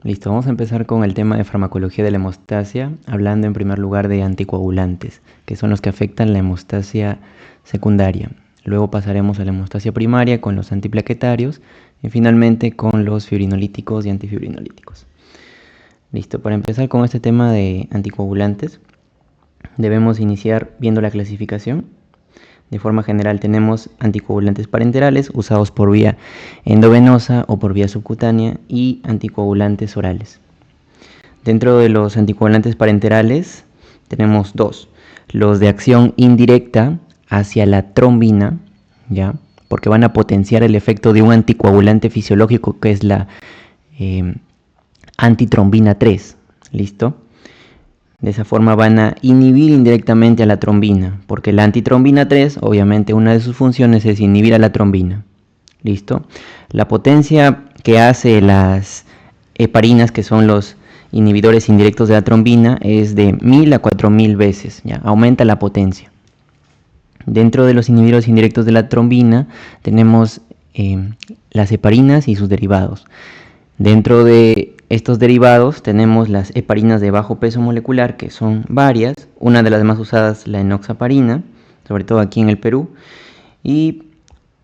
Listo, vamos a empezar con el tema de farmacología de la hemostasia, hablando en primer lugar de anticoagulantes, que son los que afectan la hemostasia secundaria. Luego pasaremos a la hemostasia primaria con los antiplaquetarios y finalmente con los fibrinolíticos y antifibrinolíticos. Listo, para empezar con este tema de anticoagulantes, debemos iniciar viendo la clasificación. De forma general tenemos anticoagulantes parenterales usados por vía endovenosa o por vía subcutánea y anticoagulantes orales. Dentro de los anticoagulantes parenterales tenemos dos, los de acción indirecta hacia la trombina, ¿ya? Porque van a potenciar el efecto de un anticoagulante fisiológico que es la antitrombina 3, ¿listo? De esa forma van a inhibir indirectamente a la trombina, porque la antitrombina 3, obviamente una de sus funciones es inhibir a la trombina. ¿Listo? La potencia que hace las heparinas, que son los inhibidores indirectos de la trombina, es de 1000 a 4000 veces, ¿ya? Aumenta la potencia. Dentro de los inhibidores indirectos de la trombina tenemos las heparinas y sus derivados. Dentro de estos derivados tenemos las heparinas de bajo peso molecular, que son varias. Una de las más usadas, la enoxaparina, sobre todo aquí en el Perú. Y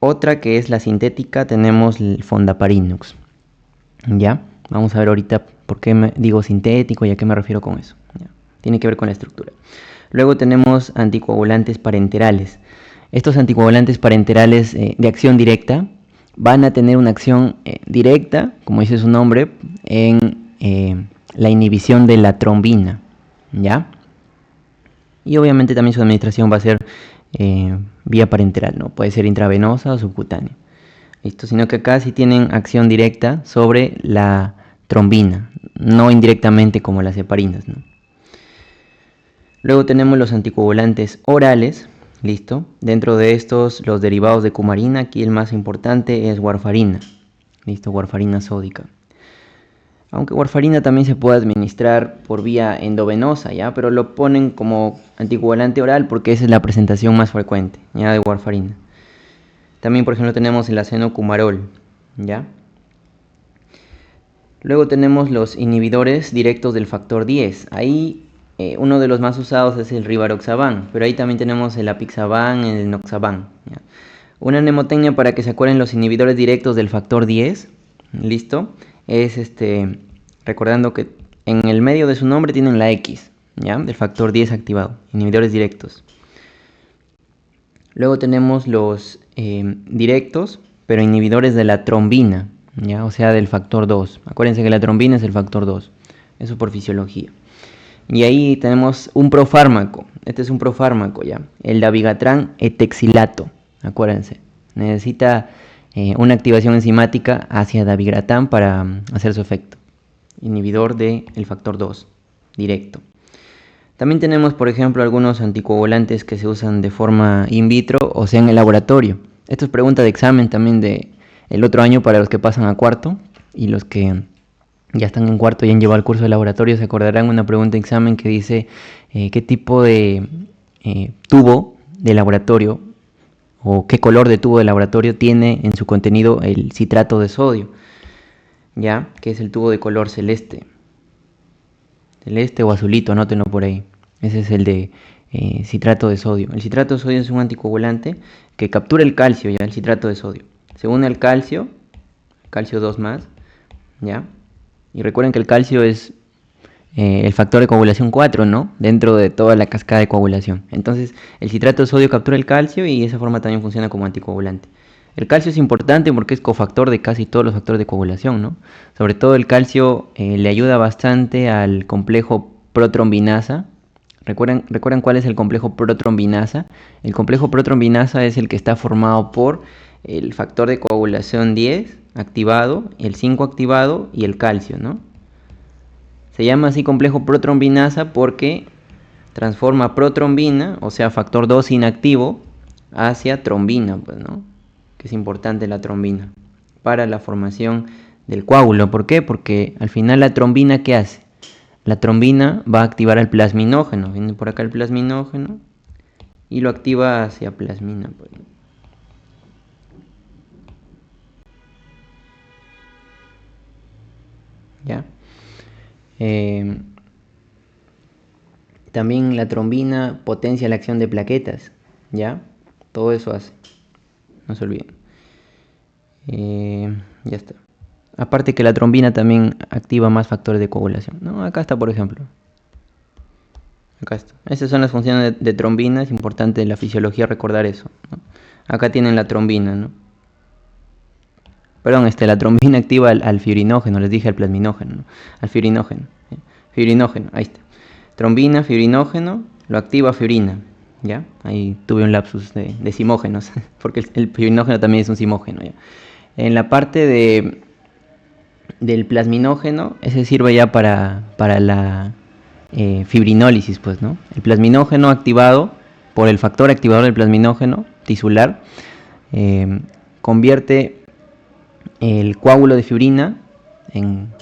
otra que es la sintética, tenemos el fondaparinux. ¿Ya? Vamos a ver ahorita por qué digo sintético y a qué me refiero con eso. ¿Ya? Tiene que ver con la estructura. Luego tenemos anticoagulantes parenterales. Estos anticoagulantes parenterales de acción directa van a tener una acción directa, como dice su nombre, en la inhibición de la trombina, ¿ya? Y obviamente también su administración va a ser vía parenteral, ¿no? Puede ser intravenosa o subcutánea. ¿Listo? Sino que acá sí tienen acción directa sobre la trombina, no indirectamente como las heparinas, ¿no? Luego tenemos los anticoagulantes orales. Listo. Dentro de estos, los derivados de cumarina, aquí el más importante es warfarina. Listo, warfarina sódica. Aunque warfarina también se puede administrar por vía endovenosa, ¿ya? Pero lo ponen como anticoagulante oral porque esa es la presentación más frecuente, ¿ya? De warfarina. También, por ejemplo, tenemos el acenocumarol, ¿ya? Luego tenemos los inhibidores directos del factor 10. Ahí uno de los más usados es el rivaroxaban, pero ahí también tenemos el apixaban y el noxaban, ¿ya? Una mnemotecnia para que se acuerden los inhibidores directos del factor 10, ¿listo? Es recordando que en el medio de su nombre tienen la X, ¿ya? Del factor 10 activado, inhibidores directos. Luego tenemos los directos, pero inhibidores de la trombina, ¿ya? O sea, del factor 2. Acuérdense que la trombina es el factor 2, eso por fisiología. Y ahí tenemos un profármaco. Este es un profármaco, ¿ya? El dabigatran etexilato. Acuérdense. Necesita una activación enzimática hacia dabigatran para hacer su efecto. Inhibidor del factor 2. Directo. También tenemos, por ejemplo, algunos anticoagulantes que se usan de forma in vitro o sea en el laboratorio. Esto es pregunta de examen también del otro año para los que pasan a cuarto y los que ya están en cuarto y han llevado el curso de laboratorio, se acordarán una pregunta de examen que dice qué tipo de tubo de laboratorio o qué color de tubo de laboratorio tiene en su contenido el citrato de sodio, ya que es el tubo de color celeste o azulito, anótenlo por ahí. Ese es el de citrato de sodio. El citrato de sodio es un anticoagulante que captura el calcio, ya el citrato de sodio. Se une al calcio 2 más, ya. Y recuerden que el calcio es el factor de coagulación 4, ¿no? Dentro de toda la cascada de coagulación. Entonces, el citrato de sodio captura el calcio y de esa forma también funciona como anticoagulante. El calcio es importante porque es cofactor de casi todos los factores de coagulación, ¿no? Sobre todo el calcio le ayuda bastante al complejo protrombinasa. ¿Recuerdan cuál es el complejo protrombinasa? El complejo protrombinasa es el que está formado por el factor de coagulación 10 activado, el 5 activado y el calcio, ¿no? Se llama así complejo protrombinasa porque transforma protrombina, o sea, factor 2 inactivo, hacia trombina, pues, ¿no? Que es importante la trombina para la formación del coágulo. ¿Por qué? Porque al final la trombina, ¿qué hace? La trombina va a activar al plasminógeno. Viene por acá el plasminógeno y lo activa hacia plasmina, pues, ¿no? ¿Ya? Eh, También la trombina potencia la acción de plaquetas, ¿ya? Todo eso hace, no se olviden. Ya está. Aparte que la trombina también activa más factores de coagulación, ¿no? Acá está, por ejemplo. Acá está. Esas son las funciones de trombina, es importante en la fisiología recordar eso, ¿no? Acá tienen la trombina, ¿no? Perdón, la trombina activa al fibrinógeno, les dije al plasminógeno, ¿no? Al fibrinógeno. Fibrinógeno, ahí está. Trombina, fibrinógeno, lo activa fibrina, ¿ya? Ahí tuve un lapsus de simógenos, porque el fibrinógeno también es un simógeno, ¿ya? En la parte del plasminógeno, ese sirve ya para la fibrinólisis, pues, ¿no? El plasminógeno activado por el factor activador del plasminógeno tisular convierte el coágulo de fibrina en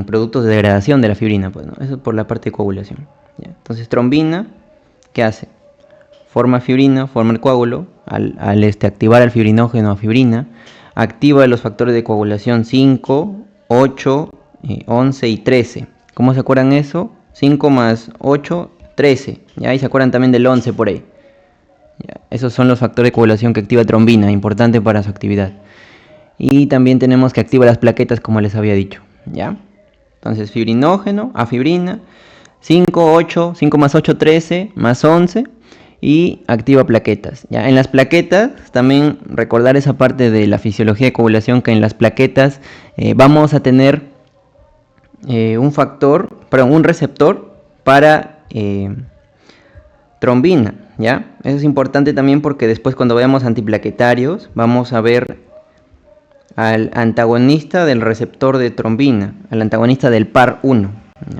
productos de degradación de la fibrina, pues, ¿no? Eso por la parte de coagulación, ¿ya? Entonces trombina, ¿qué hace? Forma fibrina, forma el coágulo, al activar el fibrinógeno a fibrina, activa los factores de coagulación 5, 8, 11 y 13. ¿Cómo se acuerdan eso? 5 más 8, 13. ¿Ya? Y se acuerdan también del 11 por ahí. ¿Ya? Esos son los factores de coagulación que activa trombina, importante para su actividad. Y también tenemos que activa las plaquetas, como les había dicho, ¿ya? Entonces fibrinógeno a fibrina, 5, 8, 5 más 8, 13, más 11, y activa plaquetas, ¿ya? En las plaquetas, también recordar esa parte de la fisiología de coagulación, que en las plaquetas vamos a tener un receptor para trombina, ¿ya? Eso es importante también porque después cuando veamos antiplaquetarios vamos a ver al antagonista del receptor de trombina, al antagonista del par 1.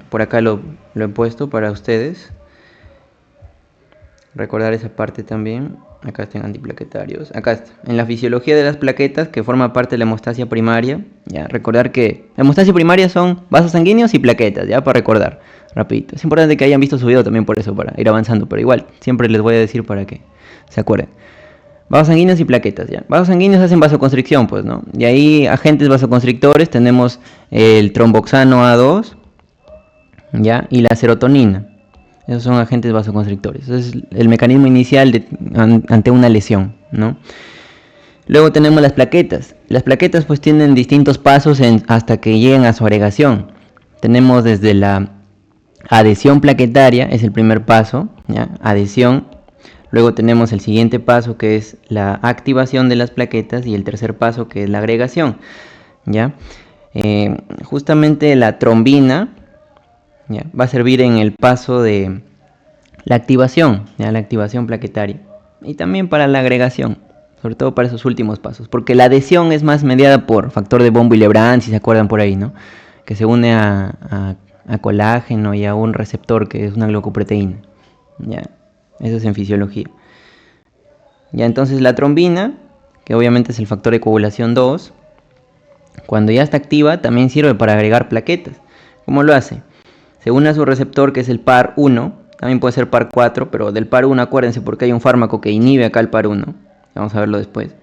Por acá lo he puesto para ustedes. Recordar esa parte también. Acá están antiplaquetarios. Acá está. En la fisiología de las plaquetas, que forma parte de la hemostasia primaria. Ya, recordar que la hemostasia primaria son vasos sanguíneos y plaquetas, ya, para recordar. Rapidito. Es importante que hayan visto su video también por eso, para ir avanzando. Pero igual, siempre les voy a decir para que se acuerden. Vasos sanguíneos y plaquetas, ¿ya? Vasos sanguíneos hacen vasoconstricción, pues, ¿no? Y ahí agentes vasoconstrictores tenemos el tromboxano A2, ¿ya? Y la serotonina. Esos son agentes vasoconstrictores. Ese es el mecanismo inicial ante una lesión, ¿no? Luego tenemos las plaquetas. Las plaquetas pues tienen distintos pasos hasta que lleguen a su agregación. Tenemos desde la adhesión plaquetaria, es el primer paso, ¿ya? Adhesión. Luego tenemos el siguiente paso, que es la activación de las plaquetas, y el tercer paso, que es la agregación, ¿ya? Justamente la trombina, ¿ya?, va a servir en el paso de la activación, ¿ya?, la activación plaquetaria, y también para la agregación, sobre todo para esos últimos pasos, porque la adhesión es más mediada por factor de von Willebrand, si se acuerdan por ahí, ¿no?, que se une a colágeno y a un receptor que es una glucoproteína, ¿ya? Eso es en fisiología. Ya, entonces la trombina, que obviamente es el factor de coagulación 2, cuando ya está activa también sirve para agregar plaquetas. ¿Cómo lo hace? Se une a su receptor, que es el par 1, también puede ser par 4, pero del par 1 acuérdense porque hay un fármaco que inhibe acá el par 1. Vamos a verlo después.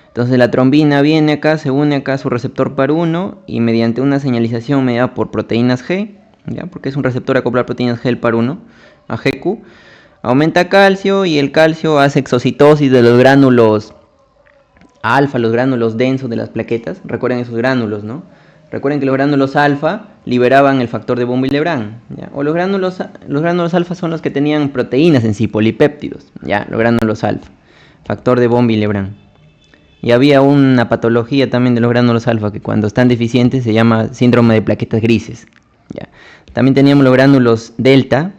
Entonces la trombina viene acá, se une acá a su receptor par 1 y mediante una señalización mediada por proteínas G, ¿ya?, porque es un receptor acoplado a proteínas G el par 1, a GQ, aumenta calcio, y el calcio hace exocitosis de los gránulos alfa, los gránulos densos de las plaquetas. Recuerden esos gránulos, ¿no? Recuerden que los gránulos alfa liberaban el factor de von Willebrand, ¿ya? O los gránulos alfa son los que tenían proteínas en sí, polipéptidos, ¿ya? Los gránulos alfa, factor de von Willebrand. Y había una patología también de los gránulos alfa que cuando están deficientes se llama síndrome de plaquetas grises, ¿ya? También teníamos los gránulos delta,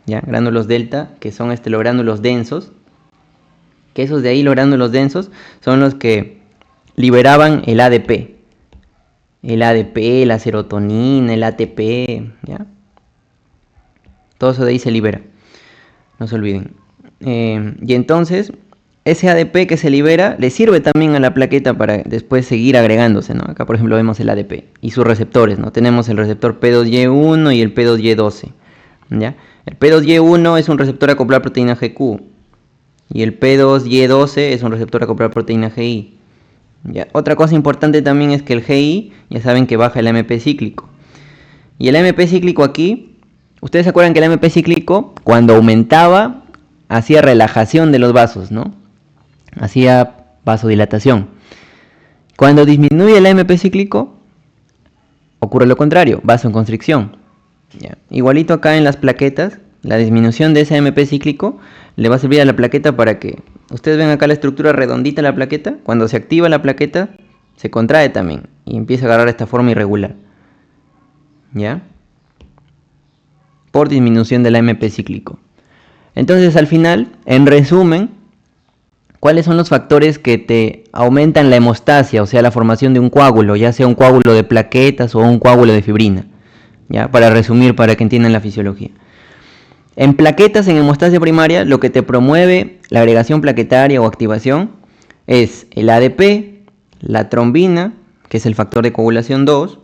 ¿ya? Gránulos delta, que son los gránulos densos, que esos de ahí, los gránulos densos, son los que liberaban el ADP, la serotonina, el ATP, ¿ya? Todo eso de ahí se libera, no se olviden. Y entonces, ese ADP que se libera le sirve también a la plaqueta para después seguir agregándose, ¿no? Acá, por ejemplo, vemos el ADP y sus receptores, ¿no? Tenemos el receptor P2Y1 y el P2Y12, ¿ya? El P2Y1 es un receptor acoplado a proteína GQ y el P2Y12 es un receptor acoplado a proteína GI. ¿Ya? Otra cosa importante también es que el GI, ya saben que baja el AMP cíclico. Y el AMP cíclico aquí, ustedes se acuerdan que el AMP cíclico, cuando aumentaba, hacía relajación de los vasos, ¿no? Hacía vasodilatación. Cuando disminuye el AMP cíclico, ocurre lo contrario, vasoconstricción. ¿Ya? Igualito acá en las plaquetas, la disminución de ese AMP cíclico le va a servir a la plaqueta para que, ustedes ven acá la estructura redondita de la plaqueta, cuando se activa la plaqueta, se contrae también y empieza a agarrar esta forma irregular. ¿Ya? Por disminución del AMP cíclico. Entonces, al final, en resumen, ¿cuáles son los factores que te aumentan la hemostasia, o sea, la formación de un coágulo, ya sea un coágulo de plaquetas o un coágulo de fibrina? ¿Ya? Para resumir, para que entiendan la fisiología. En plaquetas, en hemostasia primaria, lo que te promueve la agregación plaquetaria o activación es el ADP, la trombina, que es el factor de coagulación 2,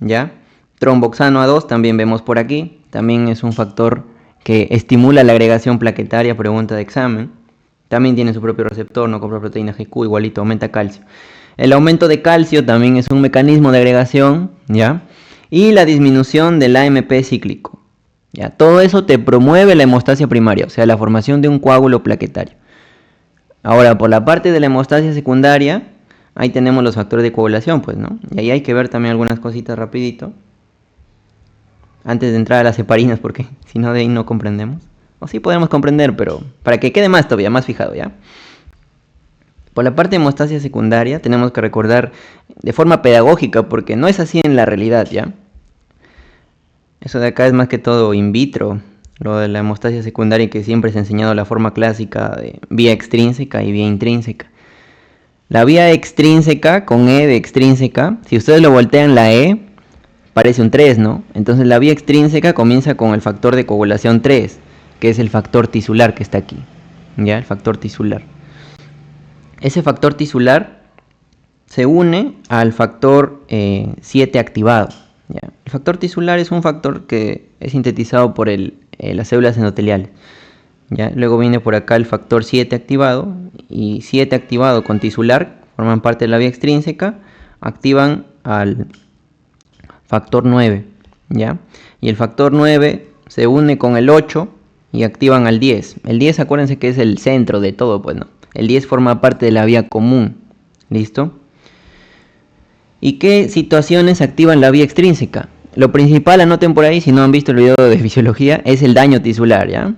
¿ya? Tromboxano A2 también vemos por aquí, también es un factor que estimula la agregación plaquetaria, pregunta de examen. También tiene su propio receptor, no compra proteína GQ, igualito, aumenta calcio. El aumento de calcio también es un mecanismo de agregación, ¿ya? Y la disminución del AMP cíclico. ¿Ya? Todo eso te promueve la hemostasia primaria, o sea, la formación de un coágulo plaquetario. Ahora, por la parte de la hemostasia secundaria, ahí tenemos los factores de coagulación, pues, ¿no? Y ahí hay que ver también algunas cositas rapidito. Antes de entrar a las heparinas, porque si no de ahí no comprendemos. O sí podemos comprender, pero para que quede más todavía, más fijado, ¿ya? Por la parte de hemostasia secundaria tenemos que recordar de forma pedagógica, porque no es así en la realidad, ¿ya? Eso de acá es más que todo in vitro, lo de la hemostasia secundaria, que siempre se ha enseñado la forma clásica de vía extrínseca y vía intrínseca. La vía extrínseca, con E de extrínseca, si ustedes lo voltean la E, parece un 3, ¿no? Entonces la vía extrínseca comienza con el factor de coagulación 3, que es el factor tisular que está aquí, ¿ya? El factor tisular. Ese factor tisular se une al factor 7 activado, ¿ya? El factor tisular es un factor que es sintetizado por las células endoteliales, ¿ya? Luego viene por acá el factor 7 activado, y 7 activado con tisular forman parte de la vía extrínseca, activan al factor 9, ¿ya? Y el factor 9 se une con el 8 y activan al 10. El 10, acuérdense que es el centro de todo, pues, ¿no? El 10 forma parte de la vía común, ¿listo? ¿Y qué situaciones activan la vía extrínseca? Lo principal, anoten por ahí, si no han visto el video de fisiología, es el daño tisular, ¿ya?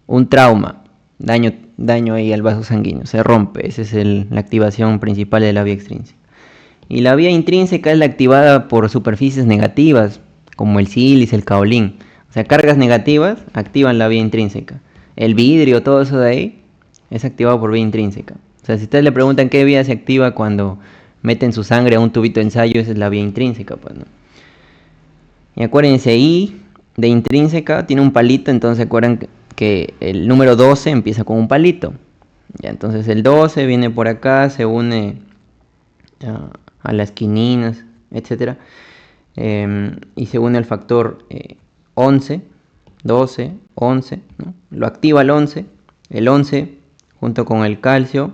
Un trauma, daño ahí al vaso sanguíneo, se rompe, esa es la activación principal de la vía extrínseca. Y la vía intrínseca es la activada por superficies negativas, como el sílice, el caolín. O sea, cargas negativas activan la vía intrínseca. El vidrio, todo eso de ahí, es activado por vía intrínseca. O sea, si ustedes le preguntan qué vía se activa cuando meten su sangre a un tubito de ensayo, esa es la vía intrínseca, pues, ¿no? Y acuérdense, I de intrínseca tiene un palito, entonces acuerdan que el número 12 empieza con un palito. Ya, entonces el 12 viene por acá, se une a las quininas, etc. Y se une al factor 11, 12, 11, ¿no? Lo activa el 11 junto con el calcio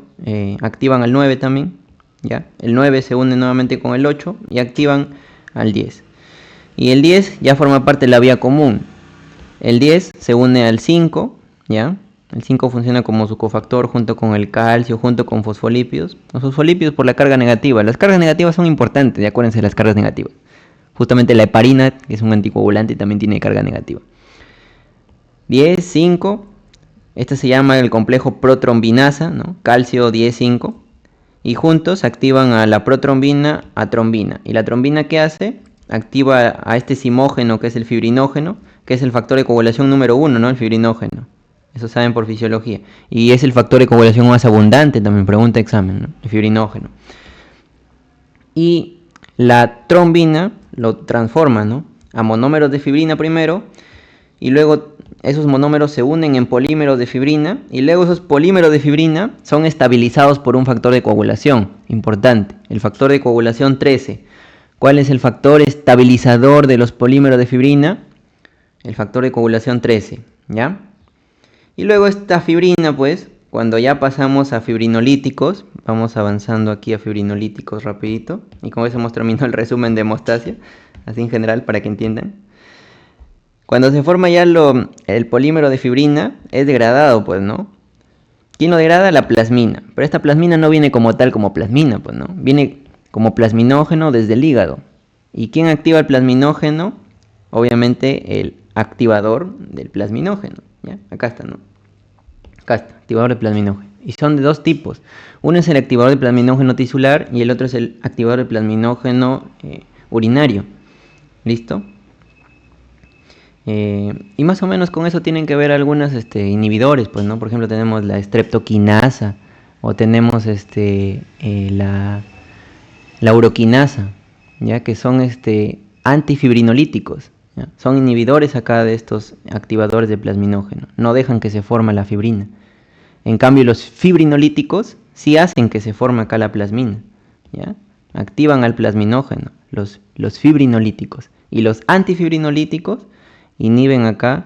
activan al 9 también, ¿ya? El 9 se une nuevamente con el 8 y activan al 10. Y el 10 ya forma parte de la vía común. El 10 se une al 5, ¿ya? El 5 funciona como su cofactor junto con el calcio, junto con fosfolípidos. Los fosfolípidos por la carga negativa. Las cargas negativas son importantes, ya acuérdense de las cargas negativas. Justamente la heparina, que es un anticoagulante, también tiene carga negativa. 10, 5. Este se llama el complejo protrombinasa, ¿no? Calcio 10, 5. Y juntos activan a la protrombina a trombina. ¿Y la trombina qué hace? Activa a este simógeno, que es el fibrinógeno, que es el factor de coagulación número 1, ¿no? El fibrinógeno. Eso saben por fisiología. Y es el factor de coagulación más abundante, también pregunta examen, ¿no? El fibrinógeno. Y la trombina lo transforma, ¿no? A monómeros de fibrina primero, y luego esos monómeros se unen en polímeros de fibrina, y luego esos polímeros de fibrina son estabilizados por un factor de coagulación importante, el factor de coagulación 13. ¿Cuál es el factor estabilizador de los polímeros de fibrina? El factor de coagulación 13, ¿ya? Y luego esta fibrina, pues, cuando ya pasamos a fibrinolíticos, vamos avanzando aquí a fibrinolíticos rapidito, y con eso hemos terminado el resumen de hemostasia. así en general para que entiendan. Cuando se forma ya el polímero de fibrina, es degradado, pues, ¿no? ¿Quién lo degrada? La plasmina. Pero esta plasmina no viene como tal como plasmina, pues, ¿no? Viene como plasminógeno desde el hígado. ¿Y quién activa el plasminógeno? Obviamente el activador del plasminógeno, ¿ya? Acá está, ¿no? Acá está, activador de plasminógeno. Y son de dos tipos. Uno es el activador de plasminógeno tisular y el otro es el activador de plasminógeno urinario. ¿Listo? Y más o menos con eso tienen que ver algunos inhibidores, pues, ¿no? Por ejemplo, tenemos la streptokinasa o tenemos la uroquinasa, ¿ya? Que son antifibrinolíticos, ¿ya? Son inhibidores acá de estos activadores de plasminógeno, no dejan que se forme la fibrina. En cambio, los fibrinolíticos sí hacen que se forme acá la plasmina, ¿ya? Activan al plasminógeno, los fibrinolíticos. Y los antifibrinolíticos inhiben acá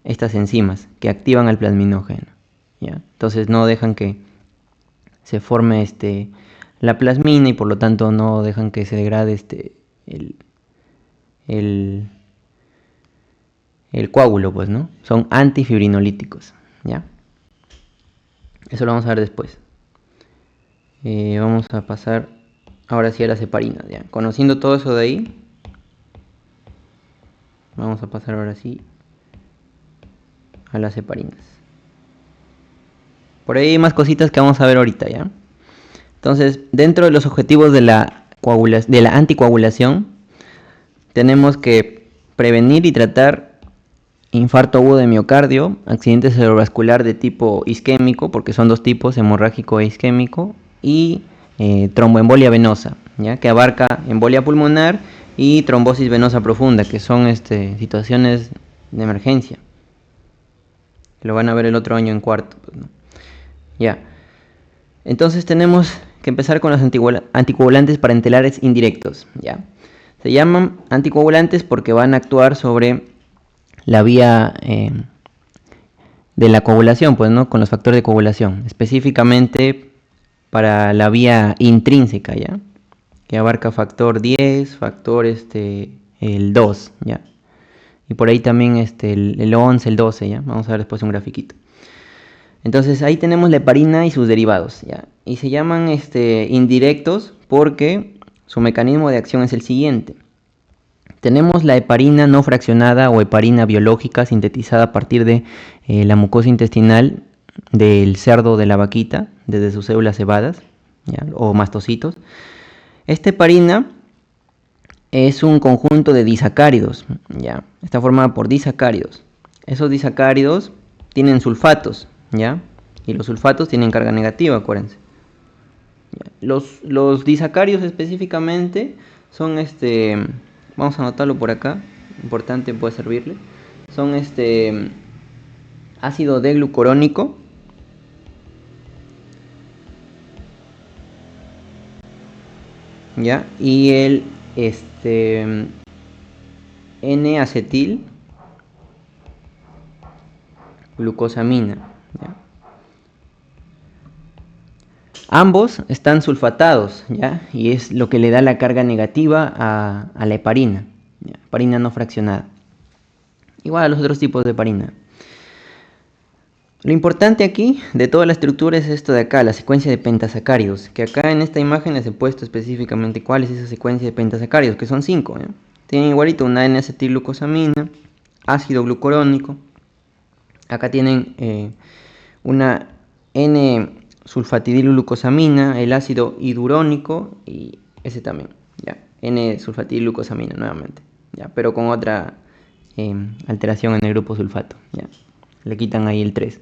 estas enzimas que activan al plasminógeno, ¿ya? Entonces no dejan que se forme la plasmina y por lo tanto no dejan que se degrade el coágulo, pues, ¿no? Son antifibrinolíticos, ¿ya? Eso lo vamos a ver después. Vamos a pasar ahora sí a las heparinas, ¿ya? Conociendo todo eso de ahí, vamos a pasar ahora sí a las heparinas. Por ahí hay más cositas que vamos a ver ahorita, ¿ya? Entonces, dentro de los objetivos de la anticoagulación, tenemos que prevenir y tratar infarto agudo de miocardio, accidente cerebrovascular de tipo isquémico, porque son dos tipos, hemorrágico e isquémico, y tromboembolia venosa, ¿ya? Que abarca embolia pulmonar y trombosis venosa profunda, que son situaciones de emergencia. Lo van a ver el otro año en cuarto, pues, ¿no? Ya. Entonces tenemos que empezar con los anticoagulantes parentelares indirectos, ¿ya? Se llaman anticoagulantes porque van a actuar sobre la vía de la coagulación, pues, ¿no? Con los factores de coagulación, específicamente para la vía intrínseca, ¿ya? Que abarca factor 10, factor el 2, ¿ya? Y por ahí también el 11, el 12, ¿ya? Vamos a ver después un grafiquito. Entonces ahí tenemos la heparina y sus derivados, ¿ya? Y se llaman indirectos porque su mecanismo de acción es el siguiente. Tenemos la heparina no fraccionada o heparina biológica sintetizada a partir de la mucosa intestinal del cerdo de la vaquita, desde sus células cebadas, ¿ya? O mastocitos. Esta heparina es un conjunto de disacáridos, ¿ya? Está formada por disacáridos. Esos disacáridos tienen sulfatos, ¿ya? Y los sulfatos tienen carga negativa, acuérdense. Los disacáridos específicamente son vamos a anotarlo por acá, importante, puede servirle. Son ácido D-glucurónico, ¿ya? Y el N-acetil glucosamina, ¿ya? Ambos están sulfatados, ¿ya? Y es lo que le da la carga negativa a la heparina, ¿ya? Heparina no fraccionada. Igual a los otros tipos de heparina. Lo importante aquí de toda la estructura es esto de acá, la secuencia de pentasacáridos, que acá en esta imagen les he puesto específicamente cuál es esa secuencia de pentasacáridos, que son 5, ¿ya? Tienen igualito una N-acetilglucosamina, ácido glucurónico, acá tienen una N-sulfatidilglucosamina, el ácido hidurónico y ese también, ¿ya? N-sulfatidilglucosamina nuevamente, ¿ya? Pero con otra alteración en el grupo sulfato, ¿ya? Le quitan ahí el 3.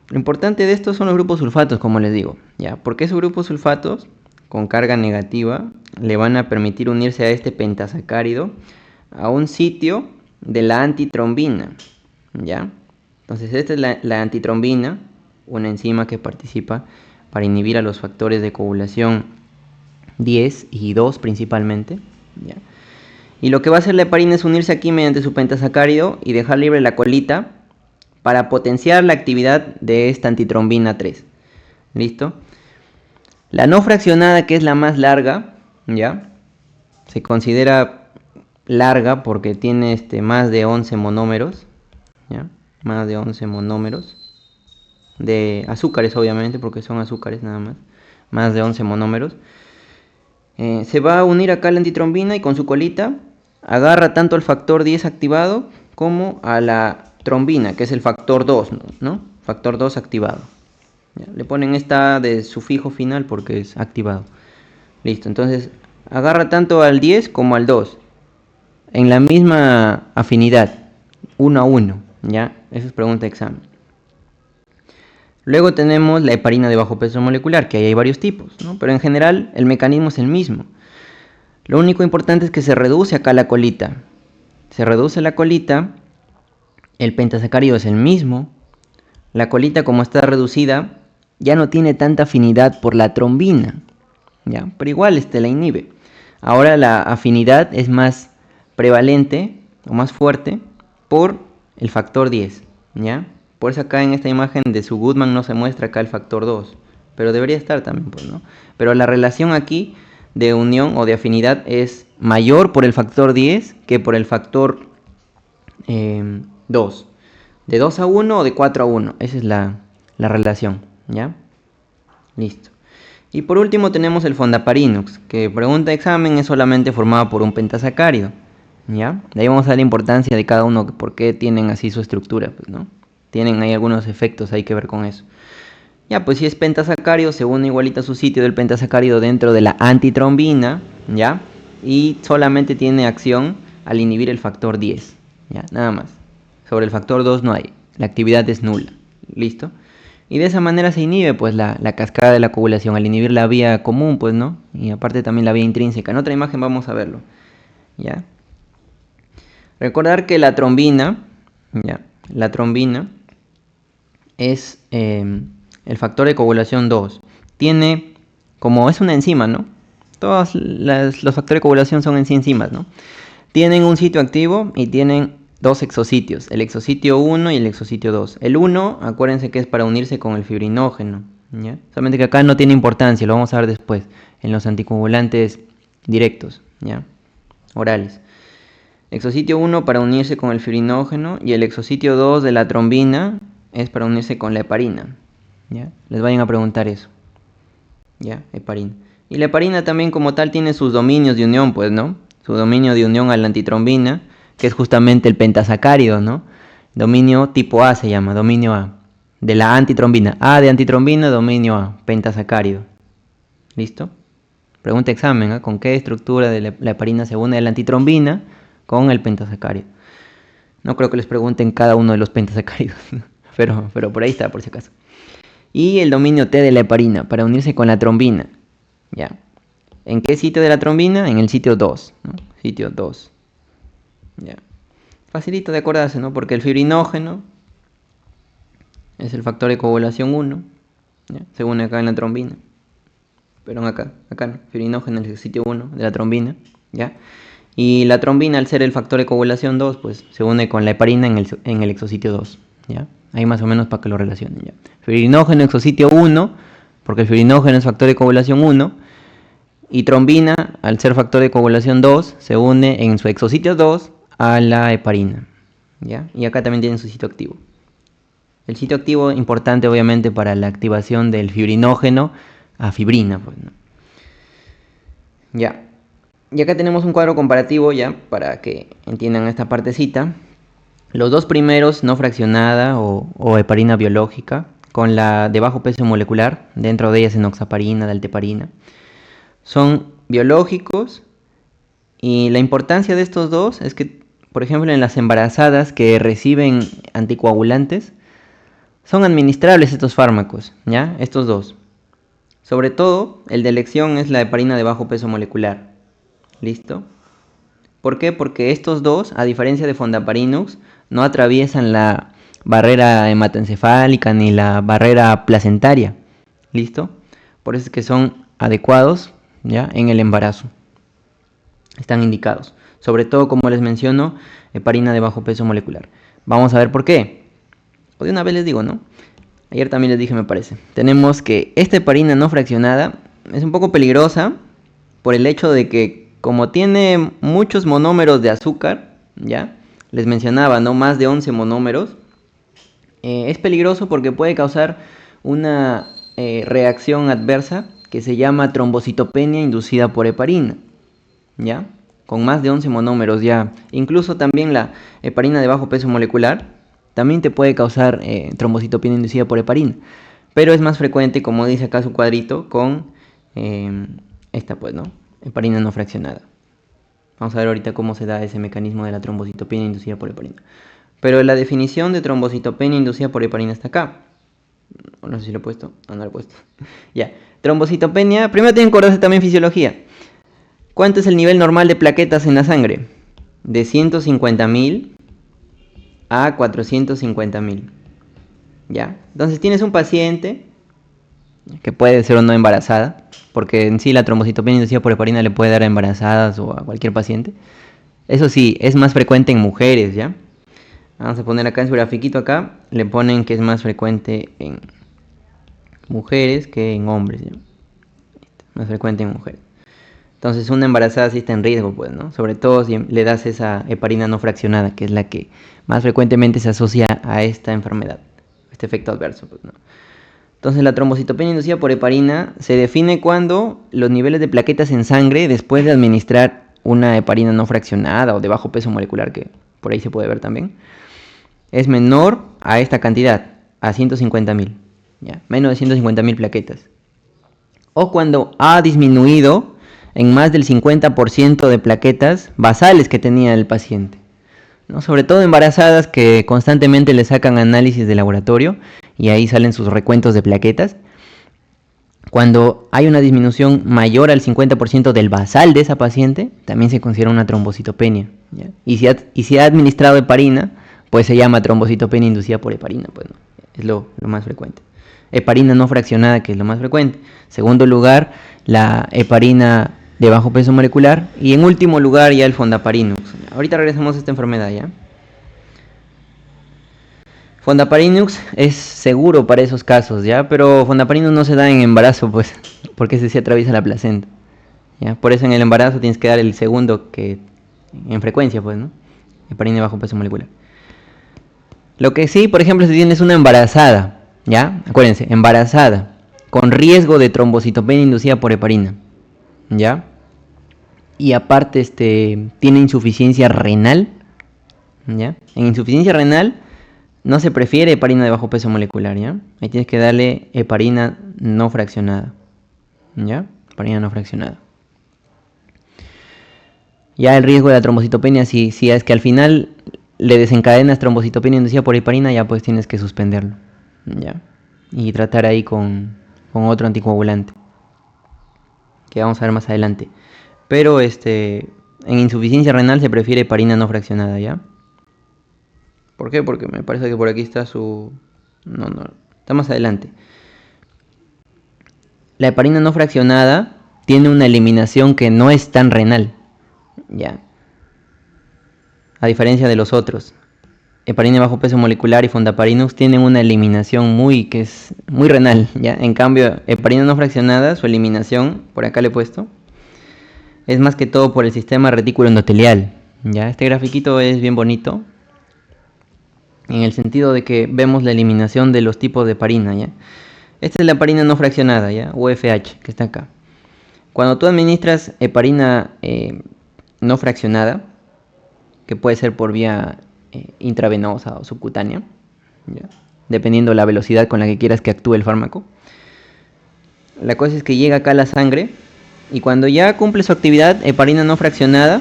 Lo importante de estos son los grupos sulfatos, como les digo, ¿ya? Porque esos grupos sulfatos con carga negativa le van a permitir unirse a este pentasacárido a un sitio de la antitrombina, ¿ya? Entonces esta es la antitrombina, una enzima que participa para inhibir a los factores de coagulación 10 y 2 principalmente, ¿ya? Y lo que va a hacer la heparina es unirse aquí mediante su pentasacárido y dejar libre la colita para potenciar la actividad de esta antitrombina 3. ¿Listo? La no fraccionada, que es la más larga, ¿ya? Se considera larga porque tiene más de 11 monómeros, ¿ya? Más de 11 monómeros de azúcares, obviamente, porque son azúcares nada más. Más de 11 monómeros. Se va a unir acá la antitrombina y con su colita agarra tanto al factor 10 activado como a la trombina, que es el factor 2, ¿no? Factor 2 activado. ¿Ya? Le ponen esta de sufijo final porque es activado. Listo, entonces agarra tanto al 10 como al 2 en la misma afinidad, 1 a 1, ¿ya? Esa es pregunta de examen. Luego tenemos la heparina de bajo peso molecular, que ahí hay varios tipos, ¿no? Pero en general el mecanismo es el mismo. Lo único importante es que se reduce acá la colita. Se reduce la colita, el pentasacárido es el mismo. La colita, como está reducida, ya no tiene tanta afinidad por la trombina, ¿ya? Pero igual la inhibe. Ahora la afinidad es más prevalente o más fuerte por el factor 10, ¿ya? Por eso acá en esta imagen de su Goodman no se muestra acá el factor 2, pero debería estar también, pues, ¿no? Pero la relación aquí de unión o de afinidad es mayor por el factor 10 que por el factor 2. De 2 a 1 o de 4 a 1. Esa es la relación, ¿ya? Listo. Y por último tenemos el fondaparinux, que pregunta de examen es solamente formado por un pentasacárido, ¿ya? De ahí vamos a ver la importancia de cada uno, por qué tienen así su estructura, pues, ¿no? Tienen ahí algunos efectos, hay que ver con eso. Ya, pues si es pentasacárido, se une igualito a su sitio del pentasacárido dentro de la antitrombina, ¿ya? Y solamente tiene acción al inhibir el factor 10, ¿ya? Nada más. Sobre el factor 2 no hay, la actividad es nula, ¿listo? Y de esa manera se inhibe, pues, la cascada de la coagulación, al inhibir la vía común, pues, ¿no? Y aparte también la vía intrínseca. En otra imagen vamos a verlo, ¿ya? Recordar que la trombina, ¿ya? La trombina es el factor de coagulación 2. Tiene, como es una enzima, ¿no? Todos los factores de coagulación son en sí enzimas, ¿no? Tienen un sitio activo y tienen dos exositios, el exositio 1 y el exositio 2. El 1, acuérdense que es para unirse con el fibrinógeno, ¿ya? Solamente que acá no tiene importancia, lo vamos a ver después, en los anticoagulantes directos, ¿ya? Orales. Exositio 1 para unirse con el fibrinógeno y el exositio 2 de la trombina es para unirse con la heparina, ¿ya? Les vayan a preguntar eso, ¿ya? Heparina. Y la heparina también como tal tiene sus dominios de unión, pues, ¿no? Su dominio de unión a la antitrombina, que es justamente el pentasacárido, ¿no? Dominio tipo A se llama, dominio A. De la antitrombina. A de antitrombina, dominio A, pentasacárido. ¿Listo? Pregunta examen, ¿eh? ¿Con qué estructura de la heparina se une la antitrombina con el pentasacárido? No creo que les pregunten cada uno de los pentasacáridos, pero por ahí está, por si acaso. Y el dominio T de la heparina, para unirse con la trombina, ¿ya? ¿En qué sitio de la trombina? En el sitio 2, ¿no? Sitio 2. Ya. Facilito de acordarse, ¿no? Porque el fibrinógeno es el factor de coagulación 1, ¿ya? Se une acá en la trombina. Pero acá no. Fibrinógeno es el sitio 1 de la trombina, ¿ya? Y la trombina, al ser el factor de coagulación 2, pues se une con la heparina en el exositio 2, ¿ya? Ahí más o menos para que lo relacionen, ¿ya? Fibrinógeno, exositio 1, porque el fibrinógeno es factor de coagulación 1. Y trombina, al ser factor de coagulación 2, se une en su exositio 2 a la heparina, ¿ya? Y acá también tienen su sitio activo. El sitio activo importante obviamente para la activación del fibrinógeno a fibrina, pues, ¿no? Ya. Y acá tenemos un cuadro comparativo ya para que entiendan esta partecita. Los dos primeros, no fraccionada o heparina biológica, con la de bajo peso molecular, dentro de ellas enoxaparina, dalteparina, son biológicos. Y la importancia de estos dos es que, por ejemplo, en las embarazadas que reciben anticoagulantes, son administrables estos fármacos, ¿ya? Estos dos. Sobre todo, el de elección es la heparina de bajo peso molecular. ¿Listo? ¿Por qué? Porque estos dos, a diferencia de fondaparinux, no atraviesan la barrera hematoencefálica ni la barrera placentaria. ¿Listo? Por eso es que son adecuados, ¿ya? En el embarazo. Están indicados. Sobre todo, como les menciono, heparina de bajo peso molecular. Vamos a ver por qué. O de una vez les digo, ¿no? Ayer también les dije, me parece. Tenemos que esta heparina no fraccionada es un poco peligrosa por el hecho de que como tiene muchos monómeros de azúcar, ¿ya? Les mencionaba, ¿no? Más de 11 monómeros. Es peligroso porque puede causar una reacción adversa que se llama trombocitopenia inducida por heparina, ¿ya? Con más de 11 monómeros ya. Incluso también la heparina de bajo peso molecular también te puede causar trombocitopenia inducida por heparina. Pero es más frecuente, como dice acá su cuadrito, con esta pues, ¿no? Heparina no fraccionada. Vamos a ver ahorita cómo se da ese mecanismo de la trombocitopenia inducida por heparina. Pero la definición de trombocitopenia inducida por heparina está acá. No sé si lo he puesto. No lo he puesto. Ya. Trombocitopenia. Primero tienen que acordarse también fisiología. ¿Cuánto es el nivel normal de plaquetas en la sangre? De 150.000 a 450.000. ¿Ya? Entonces tienes un paciente que puede ser o no embarazada, porque en sí la trombocitopenia inducida por heparina le puede dar a embarazadas o a cualquier paciente. Eso sí, es más frecuente en mujeres, ¿ya? Vamos a poner acá en su grafiquito acá, le ponen que es más frecuente en mujeres que en hombres, ¿ya? Más frecuente en mujeres. Entonces una embarazada sí está en riesgo, pues, ¿no? Sobre todo si le das esa heparina no fraccionada, que es la que más frecuentemente se asocia a esta enfermedad, este efecto adverso, pues, ¿no? Entonces la trombocitopenia inducida por heparina se define cuando los niveles de plaquetas en sangre, después de administrar una heparina no fraccionada o de bajo peso molecular, que por ahí se puede ver también, es menor a esta cantidad, a 150.000, ¿ya? Menos de 150.000 plaquetas. O cuando ha disminuido en más del 50% de plaquetas basales que tenía el paciente, ¿no? Sobre todo embarazadas que constantemente le sacan análisis de laboratorio y ahí salen sus recuentos de plaquetas. Cuando hay una disminución mayor al 50% del basal de esa paciente, también se considera una trombocitopenia, ¿ya? Y si ha administrado heparina, pues se llama trombocitopenia inducida por heparina, pues, ¿no? Es lo más frecuente. Heparina no fraccionada, que es lo más frecuente. Segundo lugar, la heparina de bajo peso molecular. Y en último lugar, ya el fondaparinux. Ahorita regresamos a esta enfermedad, ¿ya? Fondaparinux es seguro para esos casos, ¿ya? Pero fondaparinux no se da en embarazo, pues, porque ese sí atraviesa la placenta, ¿ya? Por eso en el embarazo tienes que dar el segundo que en frecuencia, pues, ¿no? Heparina de bajo peso molecular. Lo que sí, por ejemplo, si tienes una embarazada, ¿ya? Acuérdense, embarazada, con riesgo de trombocitopenia inducida por heparina, ¿ya? Y aparte tiene insuficiencia renal, ¿ya? En insuficiencia renal no se prefiere heparina de bajo peso molecular, ¿ya? Ahí tienes que darle heparina no fraccionada, ¿ya? Heparina no fraccionada. Ya el riesgo de la trombocitopenia, si es que al final le desencadenas trombocitopenia inducida por heparina, ya pues tienes que suspenderlo, ¿ya? Y tratar ahí con otro anticoagulante, que vamos a ver más adelante. Pero en insuficiencia renal se prefiere heparina no fraccionada, ¿ya? ¿Por qué? Porque me parece que por aquí está su... No, está más adelante. La heparina no fraccionada tiene una eliminación que no es tan renal, ¿ya? A diferencia de los otros. Heparina de bajo peso molecular y fondaparinux tienen una eliminación que es muy renal, ¿ya? En cambio, heparina no fraccionada, su eliminación, por acá le he puesto, es más que todo por el sistema retículo endotelial, ¿ya? Este grafiquito es bien bonito, en el sentido de que vemos la eliminación de los tipos de heparina, ¿ya? Esta es la heparina no fraccionada, ¿ya? UFH, que está acá. Cuando tú administras heparina no fraccionada, que puede ser por vía intravenosa o subcutánea, ¿ya? Dependiendo la velocidad con la que quieras que actúe el fármaco, la cosa es que llega acá a la sangre y cuando ya cumple su actividad, heparina no fraccionada,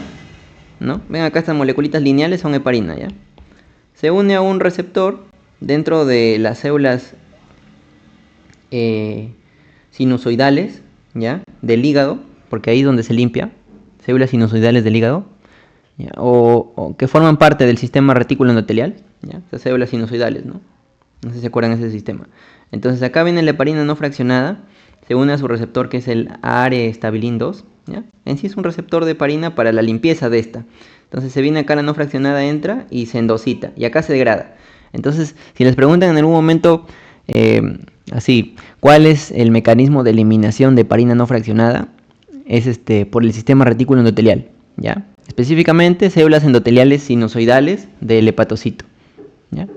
¿no? Ven acá, estas moleculitas lineales son heparina, ¿ya? Se une a un receptor dentro de las células sinusoidales, ¿ya? Del hígado, porque ahí es donde se limpia, células sinusoidales del hígado, ¿ya? O que forman parte del sistema retículo endotelial, ¿ya? Esas células sinusoidales, ¿no? No sé si se acuerdan de ese sistema. Entonces acá viene la heparina no fraccionada, se une a su receptor que es el arestabilin 2, ¿ya? En sí es un receptor de heparina para la limpieza de esta. Entonces se viene acá la no fraccionada, entra y se endosita, y acá se degrada. Entonces, si les preguntan en algún momento, así, ¿cuál es el mecanismo de eliminación de heparina no fraccionada? es por el sistema retículo endotelial, ¿ya? Específicamente células endoteliales sinusoidales del hepatocito, ¿ya?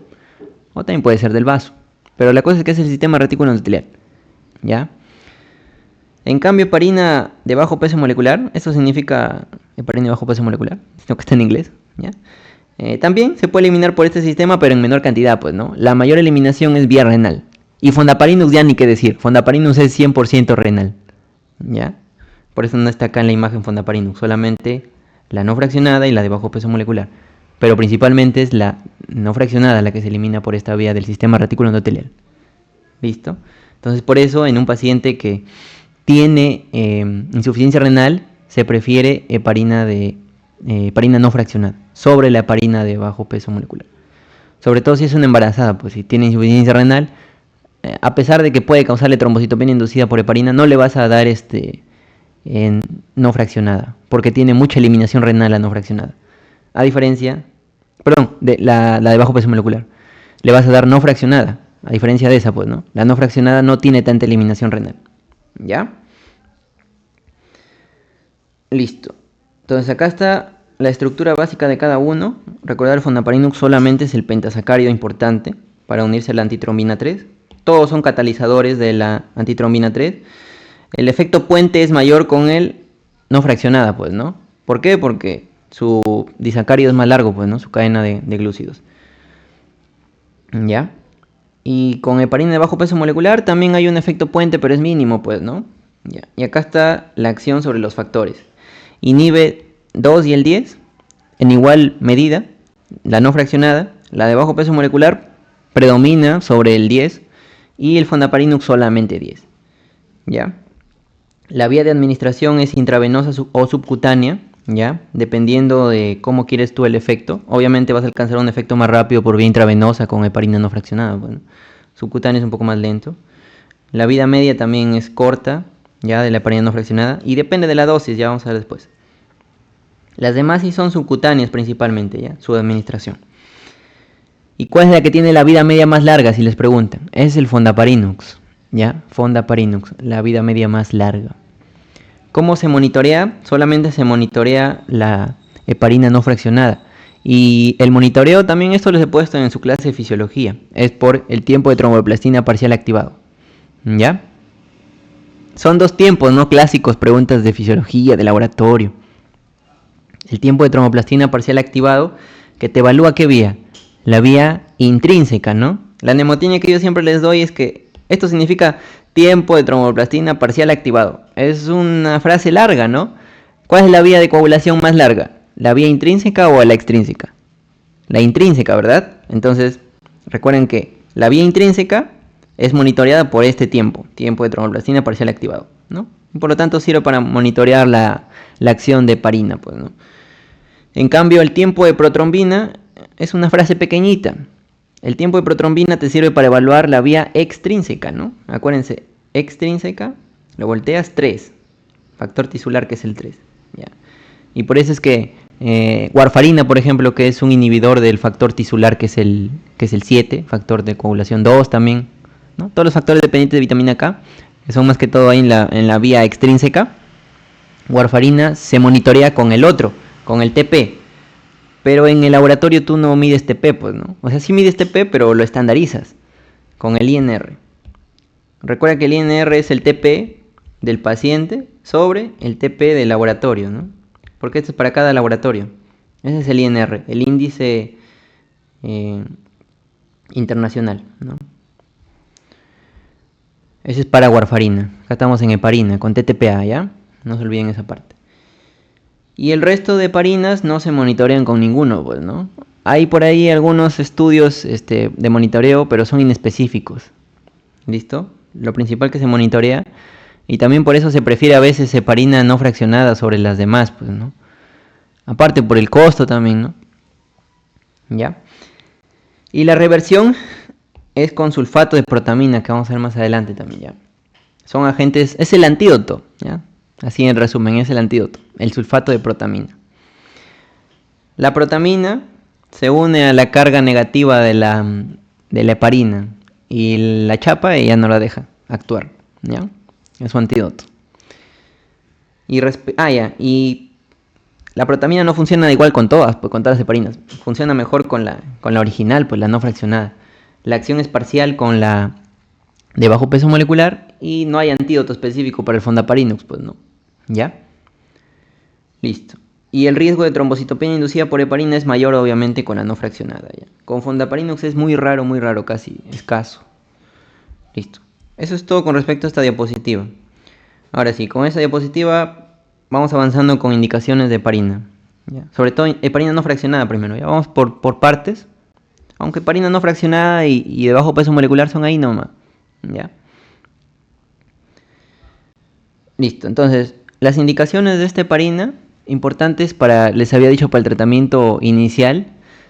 O también puede ser del vaso, pero la cosa es que es el sistema retículo endotelial, ¿ya? En cambio, heparina de bajo peso molecular, esto significa heparina de bajo peso molecular, sino que está en inglés, ¿ya? También se puede eliminar por este sistema, pero en menor cantidad, pues, ¿no? La mayor eliminación es vía renal. Y Fondaparinux ya ni qué decir, Fondaparinux es 100% renal, ¿ya? Por eso no está acá en la imagen Fondaparinux, solamente la no fraccionada y la de bajo peso molecular. Pero principalmente es la no fraccionada la que se elimina por esta vía del sistema retículo endotelial. ¿Listo? Entonces, por eso en un paciente que tiene insuficiencia renal, se prefiere heparina no fraccionada sobre la heparina de bajo peso molecular. Sobre todo si es una embarazada, pues si tiene insuficiencia renal, a pesar de que puede causarle trombocitopenia inducida por heparina, no le vas a dar no fraccionada, porque tiene mucha eliminación renal la no fraccionada. A diferencia, de la de bajo peso molecular, le vas a dar no fraccionada, a diferencia de esa, pues, ¿no? La no fraccionada no tiene tanta eliminación renal. ¿Ya? Listo. Entonces acá está la estructura básica de cada uno. Recordar, el Fondaparinux solamente es el pentasacárido importante para unirse a la antitrombina 3. Todos son catalizadores de la antitrombina 3. El efecto puente es mayor con el no fraccionada, pues, ¿no? ¿Por qué? Porque su disacárido es más largo, pues, ¿no? Su cadena de glúcidos. ¿Ya? Y con heparina de bajo peso molecular también hay un efecto puente, pero es mínimo, pues, ¿no? Ya. Y acá está la acción sobre los factores. Inhibe 2 y el 10 en igual medida. La no fraccionada, la de bajo peso molecular, predomina sobre el 10 y el Fondaparinux solamente 10. ¿Ya? La vía de administración es intravenosa o subcutánea, ¿ya? Dependiendo de cómo quieres tú el efecto. Obviamente vas a alcanzar un efecto más rápido por vía intravenosa con heparina no fraccionada. Bueno, subcutánea es un poco más lento. La vida media también es corta, ya, de la heparina no fraccionada, y depende de la dosis, ya vamos a ver después. Las demás sí son subcutáneas principalmente, ya, su administración. ¿Y cuál es la que tiene la vida media más larga, si les preguntan? Es el Fondaparinux, ya, Fondaparinux, la vida media más larga. ¿Cómo se monitorea? Solamente se monitorea la heparina no fraccionada. Y el monitoreo también, esto les he puesto en su clase de fisiología, es por el tiempo de tromboplastina parcial activado. ¿Ya? Son dos tiempos, ¿no? Clásicos, preguntas de fisiología, de laboratorio. El tiempo de tromboplastina parcial activado, que te evalúa qué vía. La vía intrínseca, ¿no? La mnemotécnica que yo siempre les doy es que esto significa tiempo de tromboplastina parcial activado. Es una frase larga, ¿no? ¿Cuál es la vía de coagulación más larga? ¿La vía intrínseca o la extrínseca? La intrínseca, ¿verdad? Entonces, recuerden que la vía intrínseca es monitoreada por este tiempo de tromboplastina parcial activado, ¿no? Y por lo tanto sirve para monitorear la acción de heparina, pues, ¿no? En cambio, el tiempo de protrombina es una frase pequeñita. El tiempo de protrombina te sirve para evaluar la vía extrínseca, ¿no? Acuérdense, extrínseca, lo volteas 3, factor tisular que es el 3, ¿ya? Y por eso es que warfarina, por ejemplo, que es un inhibidor del factor tisular que es el 7, factor de coagulación 2 también, ¿no? Todos los factores dependientes de vitamina K, que son más que todo ahí en la vía extrínseca. Warfarina se monitorea con el otro, con el TP. Pero en el laboratorio tú no mides TP, pues, ¿no? O sea, sí mides TP, pero lo estandarizas con el INR. Recuerda que el INR es el TP del paciente sobre el TP del laboratorio, ¿no? Porque esto es para cada laboratorio. Ese es el INR, el índice internacional, ¿no? Ese es para warfarina. Acá estamos en heparina, con TTPA, ¿ya? No se olviden esa parte. Y el resto de heparinas no se monitorean con ninguno, pues, ¿no? Hay por ahí algunos estudios de monitoreo, pero son inespecíficos. ¿Listo? Lo principal que se monitorea, y también por eso se prefiere a veces heparina no fraccionada sobre las demás, pues, ¿no? Aparte por el costo también, ¿no? ¿Ya? Y la reversión es con sulfato de protamina, que vamos a ver más adelante también, ¿ya? Son agentes, es el antídoto, ¿ya? Así en resumen, es el antídoto, el sulfato de protamina. La protamina se une a la carga negativa de la heparina y la chapa ya no la deja actuar, ¿ya? Es su antídoto. Y la protamina no funciona igual con todas, pues con todas las heparinas. Funciona mejor con la original, pues la no fraccionada. La acción es parcial con la de bajo peso molecular y no hay antídoto específico para el fondaparinux, pues no. ¿Ya? Listo. Y el riesgo de trombocitopenia inducida por heparina es mayor, obviamente, con la no fraccionada. ¿Ya? Con fondaparinux es muy raro, casi escaso. Listo. Eso es todo con respecto a esta diapositiva. Ahora sí, con esta diapositiva vamos avanzando con indicaciones de heparina. ¿Ya? Sobre todo heparina no fraccionada primero. ¿Ya? Vamos por partes. Aunque heparina no fraccionada y de bajo peso molecular son ahí nomás. ¿Ya? Listo. Entonces, las indicaciones de esta heparina, importantes les había dicho para el tratamiento inicial.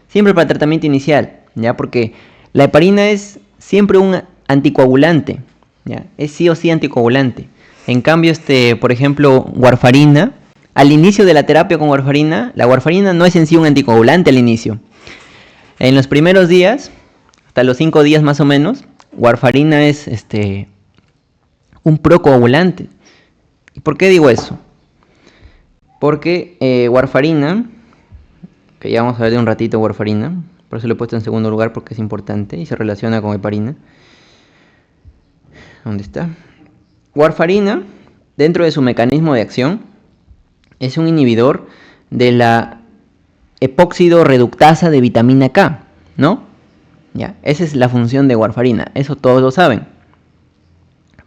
Siempre para el tratamiento inicial. ¿Ya? Porque la heparina es siempre un anticoagulante. ¿Ya? Es sí o sí anticoagulante. En cambio, por ejemplo, warfarina, al inicio de la terapia con warfarina, la warfarina no es en sí un anticoagulante al inicio. En los primeros días, hasta los 5 días más o menos, warfarina es un procoagulante. ¿Y por qué digo eso? Porque warfarina, que ya vamos a ver de un ratito warfarina, por eso lo he puesto en segundo lugar porque es importante y se relaciona con heparina. ¿Dónde está? Warfarina, dentro de su mecanismo de acción, es un inhibidor de la epóxido reductasa de vitamina K, ¿no? Ya, esa es la función de warfarina, eso todos lo saben.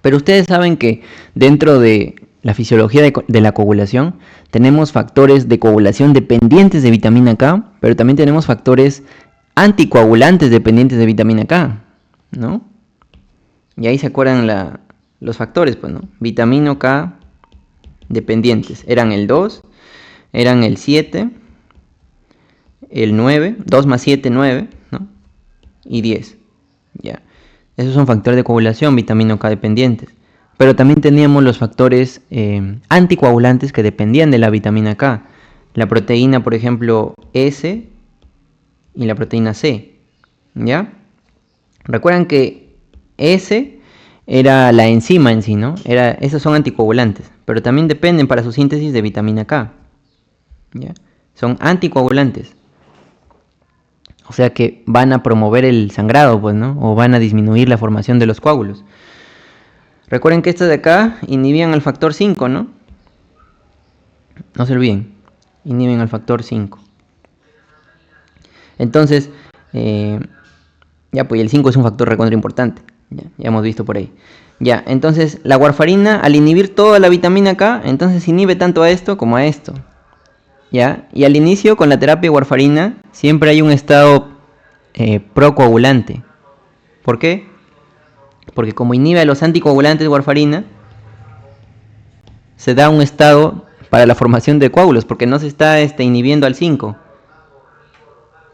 Pero ustedes saben que dentro de la fisiología de la coagulación tenemos factores de coagulación dependientes de vitamina K, pero también tenemos factores anticoagulantes dependientes de vitamina K, ¿no? Y ahí se acuerdan los factores, pues, ¿no? Vitamina K dependientes. Eran el 2, eran el 7, el 9, 2 más 7, 9, ¿no? Y 10. Ya. Esos son factores de coagulación, vitamina K dependientes. Pero también teníamos los factores anticoagulantes que dependían de la vitamina K. La proteína, por ejemplo, S y la proteína C. ¿Ya? Recuerdan que S era la enzima en sí, ¿no? Esos son anticoagulantes, pero también dependen para su síntesis de vitamina K. ¿Ya? Son anticoagulantes. O sea que van a promover el sangrado, pues, ¿no? O van a disminuir la formación de los coágulos. Recuerden que estos de acá inhibían al factor 5, ¿no? No se olviden, inhiben al factor 5. Entonces, ya pues el 5 es un factor recontra importante. Ya hemos visto por ahí. Ya, entonces la warfarina al inhibir toda la vitamina K, entonces inhibe tanto a esto como a esto. ¿Ya? Y al inicio con la terapia de warfarina siempre hay un estado procoagulante. ¿Por qué? Porque como inhibe a los anticoagulantes de warfarina, se da un estado para la formación de coágulos, porque no se está inhibiendo al 5.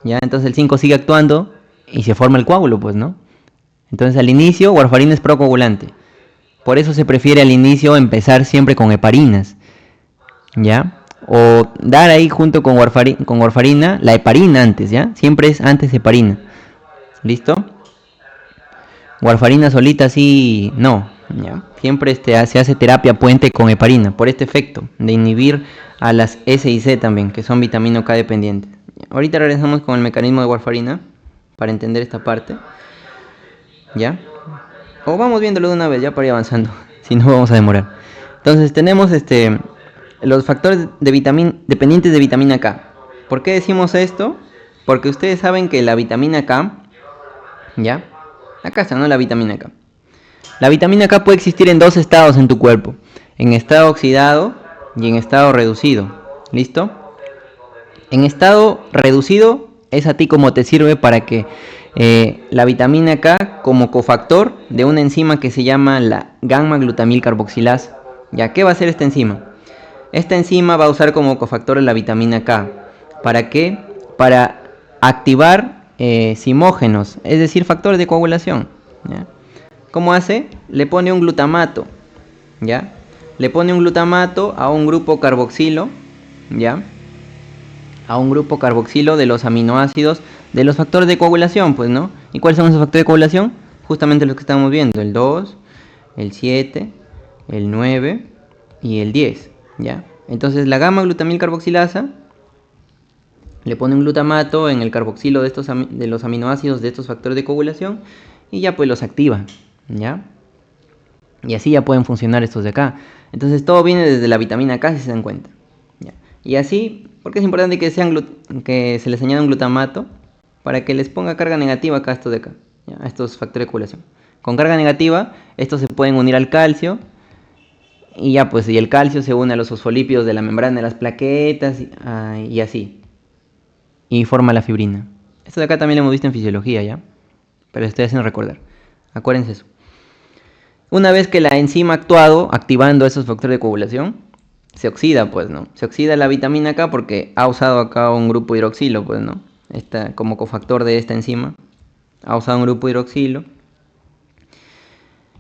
¿Ya? Entonces el 5 sigue actuando y se forma el coágulo, pues, ¿no? Entonces al inicio warfarina es procoagulante. Por eso se prefiere al inicio empezar siempre con heparinas. ¿Ya? O dar ahí junto con warfarina la heparina antes, ¿ya? Siempre es antes heparina. ¿Listo? Warfarina solita sí, no. ¿Ya? Siempre se hace terapia puente con heparina por este efecto de inhibir a las S y C también, que son vitamina K dependientes. Ahorita regresamos con el mecanismo de warfarina para entender esta parte. ¿Ya? O vamos viéndolo de una vez ya para ir avanzando, si no vamos a demorar. Entonces tenemos los factores dependientes de vitamina K. ¿Por qué decimos esto? Porque ustedes saben que la vitamina K, ¿ya? Acá está, ¿no? La vitamina K. La vitamina K puede existir en dos estados en tu cuerpo. En estado oxidado y en estado reducido. ¿Listo? En estado reducido es a ti como te sirve para que la vitamina K como cofactor de una enzima que se llama la gamma-glutamil carboxilasa. ¿Ya? ¿Qué va a hacer esta enzima? Esta enzima va a usar como cofactor la vitamina K. ¿Para qué? Para activar simógenos, es decir, factores de coagulación. ¿Ya? ¿Cómo hace? Le pone un glutamato. ¿Ya? Le pone un glutamato a un grupo carboxilo. ¿Ya? A un grupo carboxilo de los aminoácidos de los factores de coagulación, pues, ¿no? ¿Y cuáles son esos factores de coagulación? Justamente los que estamos viendo, el 2, el 7, el 9 y el 10. ¿ya? Entonces la gamma-glutamil carboxilasa le pone un glutamato en el carboxilo de los aminoácidos de estos factores de coagulación y ya pues los activa, ¿ya? Y así ya pueden funcionar estos de acá. Entonces todo viene desde la vitamina K, si se dan cuenta, ¿ya? Y así, porque es importante que se les añada un glutamato para que les ponga carga negativa acá a estos de acá, ¿ya? A estos factores de coagulación. Con carga negativa, estos se pueden unir al calcio y ya pues, y el calcio se une a los fosfolípidos de la membrana de las plaquetas y así. Y forma la fibrina. Esto de acá también lo hemos visto en fisiología, ¿ya? Pero estoy haciendo recordar. Acuérdense eso. Una vez que la enzima ha actuado, activando esos factores de coagulación, se oxida, pues, ¿no? Se oxida la vitamina K porque ha usado acá un grupo hidroxilo, pues, ¿no? Como cofactor de esta enzima. Ha usado un grupo hidroxilo.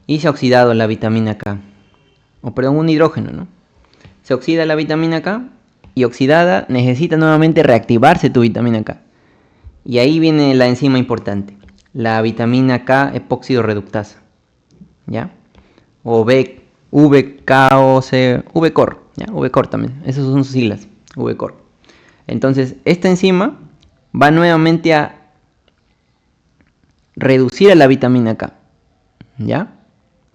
Y se ha oxidado la vitamina K. O perdón, un hidrógeno, ¿no? Se oxida la vitamina K y oxidada necesita nuevamente reactivarse tu vitamina K. Y ahí viene la enzima importante, la vitamina K epóxido reductasa, ¿ya? O VKOC, VCOR, ¿ya? VCOR también, esas son sus siglas, VCOR. Entonces, esta enzima va nuevamente a reducir a la vitamina K, ¿ya?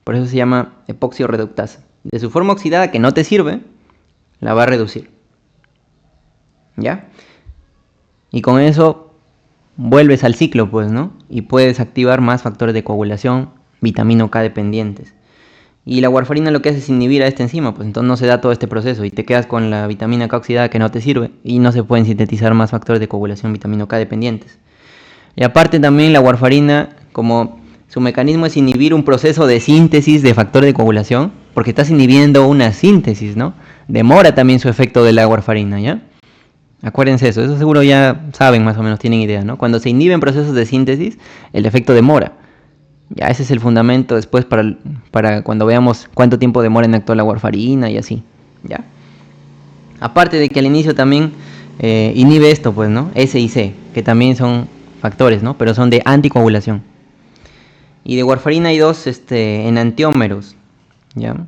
Por eso se llama epóxido reductasa. De su forma oxidada que no te sirve, la va a reducir, ¿ya? Y con eso vuelves al ciclo, pues, ¿no? Y puedes activar más factores de coagulación, vitamina K dependientes. Y la warfarina lo que hace es inhibir a esta enzima, pues entonces no se da todo este proceso y te quedas con la vitamina K oxidada que no te sirve y no se pueden sintetizar más factores de coagulación vitamina K dependientes. Y aparte también la warfarina, como su mecanismo es inhibir un proceso de síntesis de factores de coagulación, porque estás inhibiendo una síntesis, ¿no? Demora también su efecto de la warfarina, ¿ya? Acuérdense eso seguro ya saben más o menos, tienen idea, ¿no? Cuando se inhiben procesos de síntesis, el efecto demora. Ya ese es el fundamento después para cuando veamos cuánto tiempo demora en actuar la warfarina y así, ¿ya? Aparte de que al inicio también inhibe esto, pues, ¿no? S y C, que también son factores, ¿no? Pero son de anticoagulación. Y de warfarina hay dos enantiómeros, ¿ya?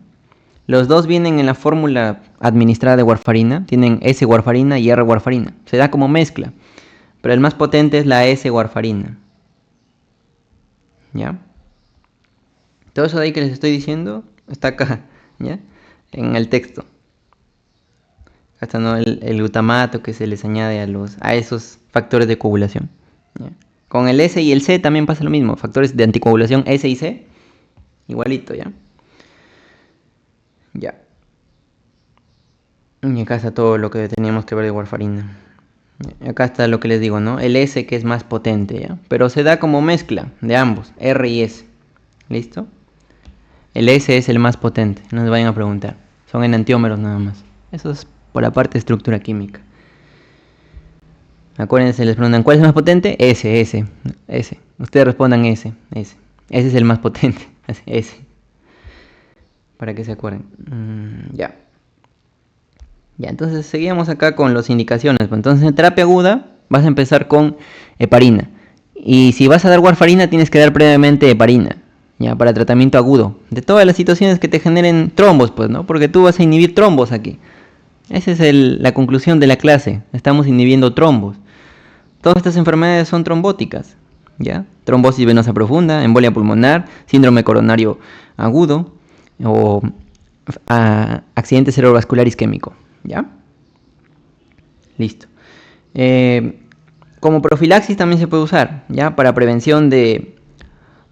Los dos vienen en la fórmula administrada de warfarina, tienen S-warfarina y R-warfarina. Se da como mezcla, pero el más potente es la S-warfarina, ¿ya? Todo eso de ahí que les estoy diciendo está acá, ¿ya? En el texto. Hasta no el glutamato que se les añade a esos factores de coagulación, ¿ya? Con el S y el C también pasa lo mismo. Factores de anticoagulación S y C, igualito, ¿ya? Ya. Y acá está todo lo que teníamos que ver de warfarina. Acá está lo que les digo, ¿no? El S que es más potente, ¿ya? Pero se da como mezcla de ambos, R y S. ¿Listo? El S es el más potente, no se vayan a preguntar. Son enantiómeros nada más. Eso es por la parte de estructura química. Acuérdense, les preguntan, ¿cuál es el más potente? S. Ustedes respondan S. Ese es el más potente. S. Para que se acuerden. Ya. Ya, entonces seguimos acá con las indicaciones. Entonces en terapia aguda vas a empezar con heparina. Y si vas a dar warfarina tienes que dar previamente heparina, ya, para tratamiento agudo. De todas las situaciones que te generen trombos, pues, ¿no? Porque tú vas a inhibir trombos aquí. Esa es la conclusión de la clase. Estamos inhibiendo trombos. Todas estas enfermedades son trombóticas, ¿ya? Trombosis venosa profunda, embolia pulmonar, síndrome coronario agudo o accidente cerebrovascular isquémico, ¿ya? Listo. Como profilaxis también se puede usar, ¿ya? Para prevención de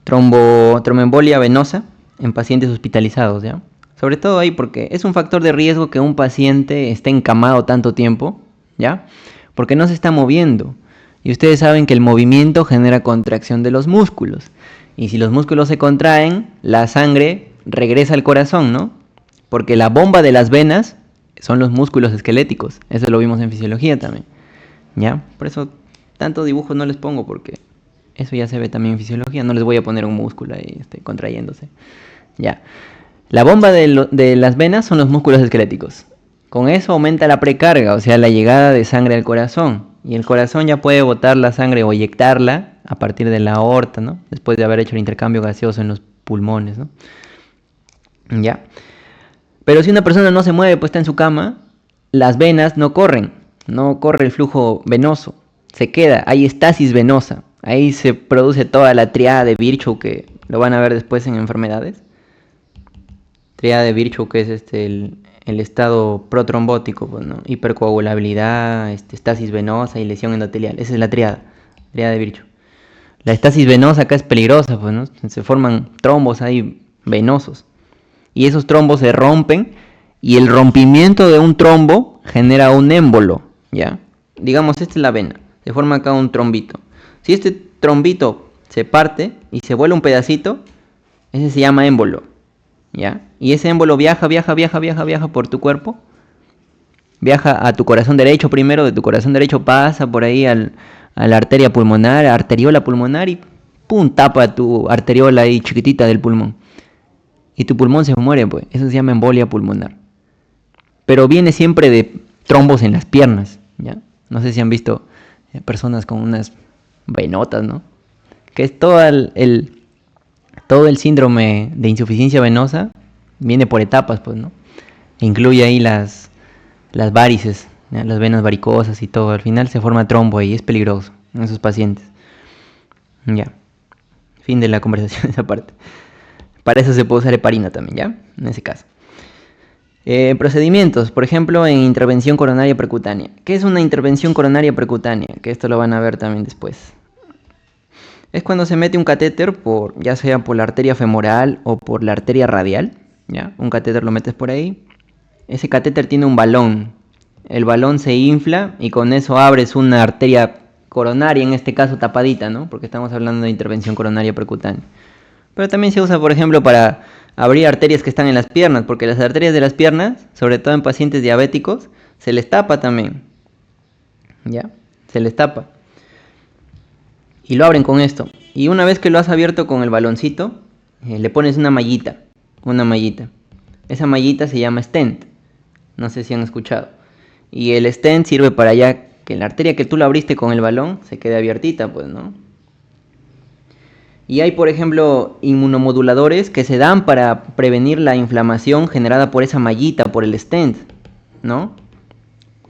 tromboembolia venosa en pacientes hospitalizados, ¿ya? Sobre todo ahí porque es un factor de riesgo que un paciente esté encamado tanto tiempo, ¿ya? Porque no se está moviendo. Y ustedes saben que el movimiento genera contracción de los músculos. Y si los músculos se contraen, la sangre regresa al corazón, ¿no? Porque la bomba de las venas son los músculos esqueléticos. Eso lo vimos en fisiología también, ¿ya? Por eso tanto dibujo no les pongo, porque eso ya se ve también en fisiología. No les voy a poner un músculo ahí contrayéndose, ¿ya? La bomba de las venas son los músculos esqueléticos. Con eso aumenta la precarga, o sea, la llegada de sangre al corazón. Y el corazón ya puede botar la sangre o eyectarla a partir de la aorta, ¿no? Después de haber hecho el intercambio gaseoso en los pulmones, ¿no? Ya. Pero si una persona no se mueve, pues está en su cama, las venas no corren, no corre el flujo venoso, se queda, hay estasis venosa, ahí se produce toda la triada de Virchow que lo van a ver después en enfermedades. Triada de Virchow, que es el estado protrombótico, pues, ¿no? Hipercoagulabilidad, estasis venosa y lesión endotelial. Esa es la triada de Virchow. La estasis venosa acá es peligrosa, pues, ¿no? Se forman trombos ahí venosos. Y esos trombos se rompen y el rompimiento de un trombo genera un émbolo, ¿ya? Digamos, esta es la vena. Se forma acá un trombito. Si este trombito se parte y se vuela un pedacito, ese se llama émbolo, ¿ya? Y ese émbolo viaja por tu cuerpo. Viaja a tu corazón derecho primero, de tu corazón derecho pasa por ahí a la arteria pulmonar, arteriola pulmonar y ¡pum! Tapa tu arteriola ahí chiquitita del pulmón. Y tu pulmón se muere, pues. Eso se llama embolia pulmonar. Pero viene siempre de trombos en las piernas, ¿ya? No sé si han visto personas con unas venotas, ¿no? Que es todo el síndrome de insuficiencia venosa viene por etapas, pues, ¿no? Incluye ahí las varices, ¿ya? Las venas varicosas y todo. Al final se forma trombo y es peligroso en esos pacientes. Ya. Fin de la conversación esa parte. Para eso se puede usar heparina también, ¿ya? En ese caso. Procedimientos, por ejemplo, en intervención coronaria percutánea. ¿Qué es una intervención coronaria percutánea? Que esto lo van a ver también después. Es cuando se mete un catéter, ya sea por la arteria femoral o por la arteria radial, ¿ya? Un catéter lo metes por ahí. Ese catéter tiene un balón. El balón se infla y con eso abres una arteria coronaria, en este caso tapadita, ¿no? Porque estamos hablando de intervención coronaria percutánea. Pero también se usa, por ejemplo, para abrir arterias que están en las piernas, porque las arterias de las piernas, sobre todo en pacientes diabéticos, se les tapa también. ¿Ya? Se les tapa. Y lo abren con esto. Y una vez que lo has abierto con el baloncito, le pones una mallita. Una mallita. Esa mallita se llama stent. No sé si han escuchado. Y el stent sirve para ya que la arteria que tú la abriste con el balón se quede abiertita, pues, ¿no? Y hay, por ejemplo, inmunomoduladores que se dan para prevenir la inflamación generada por esa mallita, por el stent, ¿no?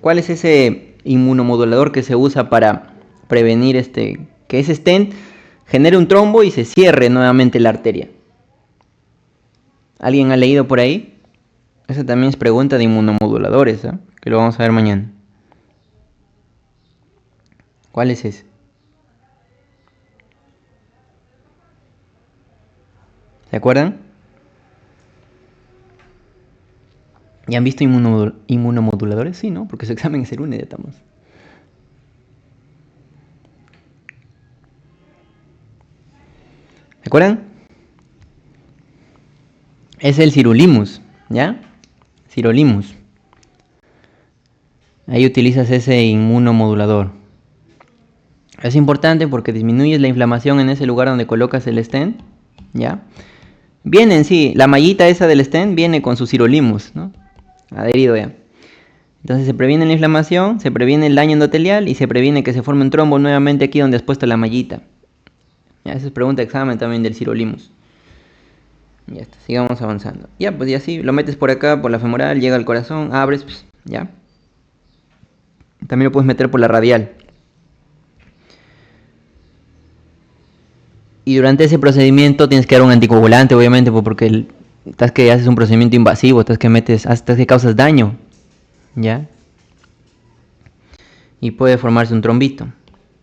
¿Cuál es ese inmunomodulador que se usa para prevenir que ese stent genere un trombo y se cierre nuevamente la arteria? ¿Alguien ha leído por ahí? Esa también es pregunta de inmunomoduladores, ¿eh? Que lo vamos a ver mañana. ¿Cuál es ese? ¿Se acuerdan? ¿Ya han visto inmunomoduladores? Sí, ¿no? Porque su examen es el lunes, ya estamos. ¿Se acuerdan? Es el sirolimus, ¿ya? Sirolimus. Ahí utilizas ese inmunomodulador. Es importante porque disminuyes la inflamación en ese lugar donde colocas el stent, ¿ya? Viene en sí, la mallita esa del stent viene con su sirolimus, ¿no? Adherido ya. Entonces se previene la inflamación, se previene el daño endotelial y se previene que se forme un trombo nuevamente aquí donde has puesto la mallita. Ya, esa es pregunta de examen también del sirolimus. Ya está, sigamos avanzando. Ya, pues ya así, lo metes por acá, por la femoral, llega al corazón, abres, pues, ya. También lo puedes meter por la radial. Y durante ese procedimiento tienes que dar un anticoagulante, obviamente, porque estás que haces un procedimiento invasivo, estás que causas daño, ¿ya? Y puede formarse un trombito,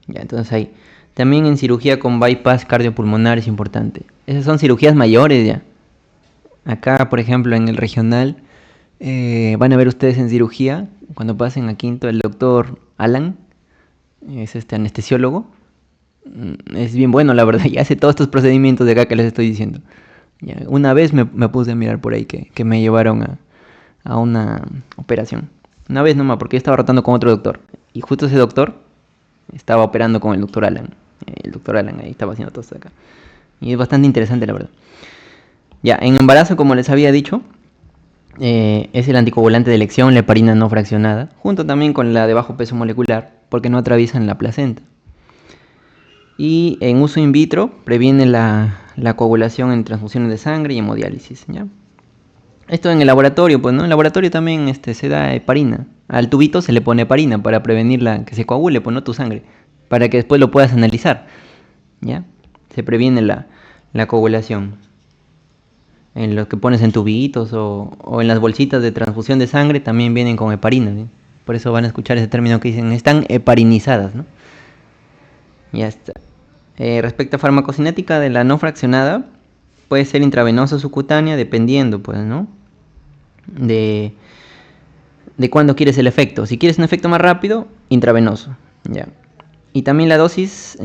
¿ya? Entonces ahí. También en cirugía con bypass cardiopulmonar es importante. Esas son cirugías mayores, ya. Acá, por ejemplo, en el regional, van a ver ustedes en cirugía, cuando pasen a quinto, el doctor Alan, es anestesiólogo. Es bien bueno, la verdad, y hace todos estos procedimientos de acá que les estoy diciendo. Ya, una vez me puse a mirar por ahí que me llevaron a una operación. Una vez nomás, porque yo estaba rotando con otro doctor. Y justo ese doctor estaba operando con el doctor Alan. El doctor Alan ahí estaba haciendo todo esto de acá. Y es bastante interesante, la verdad. Ya, en embarazo, como les había dicho, es el anticoagulante de elección, la heparina no fraccionada, junto también con la de bajo peso molecular, porque no atraviesan la placenta. Y en uso in vitro previene la coagulación en transfusiones de sangre y hemodiálisis, ¿ya? Esto en el laboratorio, pues, ¿no? En el laboratorio también se da heparina. Al tubito se le pone heparina para prevenir que se coagule, pues, ¿no? Tu sangre. Para que después lo puedas analizar, ¿ya? Se previene la coagulación. En lo que pones en tubitos o en las bolsitas de transfusión de sangre también vienen con heparina, ¿sí? Por eso van a escuchar ese término que dicen, están heparinizadas, ¿no? Ya está. Respecto a farmacocinética de la no fraccionada, puede ser intravenosa o subcutánea, dependiendo, pues, ¿no? De cuándo quieres el efecto. Si quieres un efecto más rápido, intravenoso, ¿ya? Y también la dosis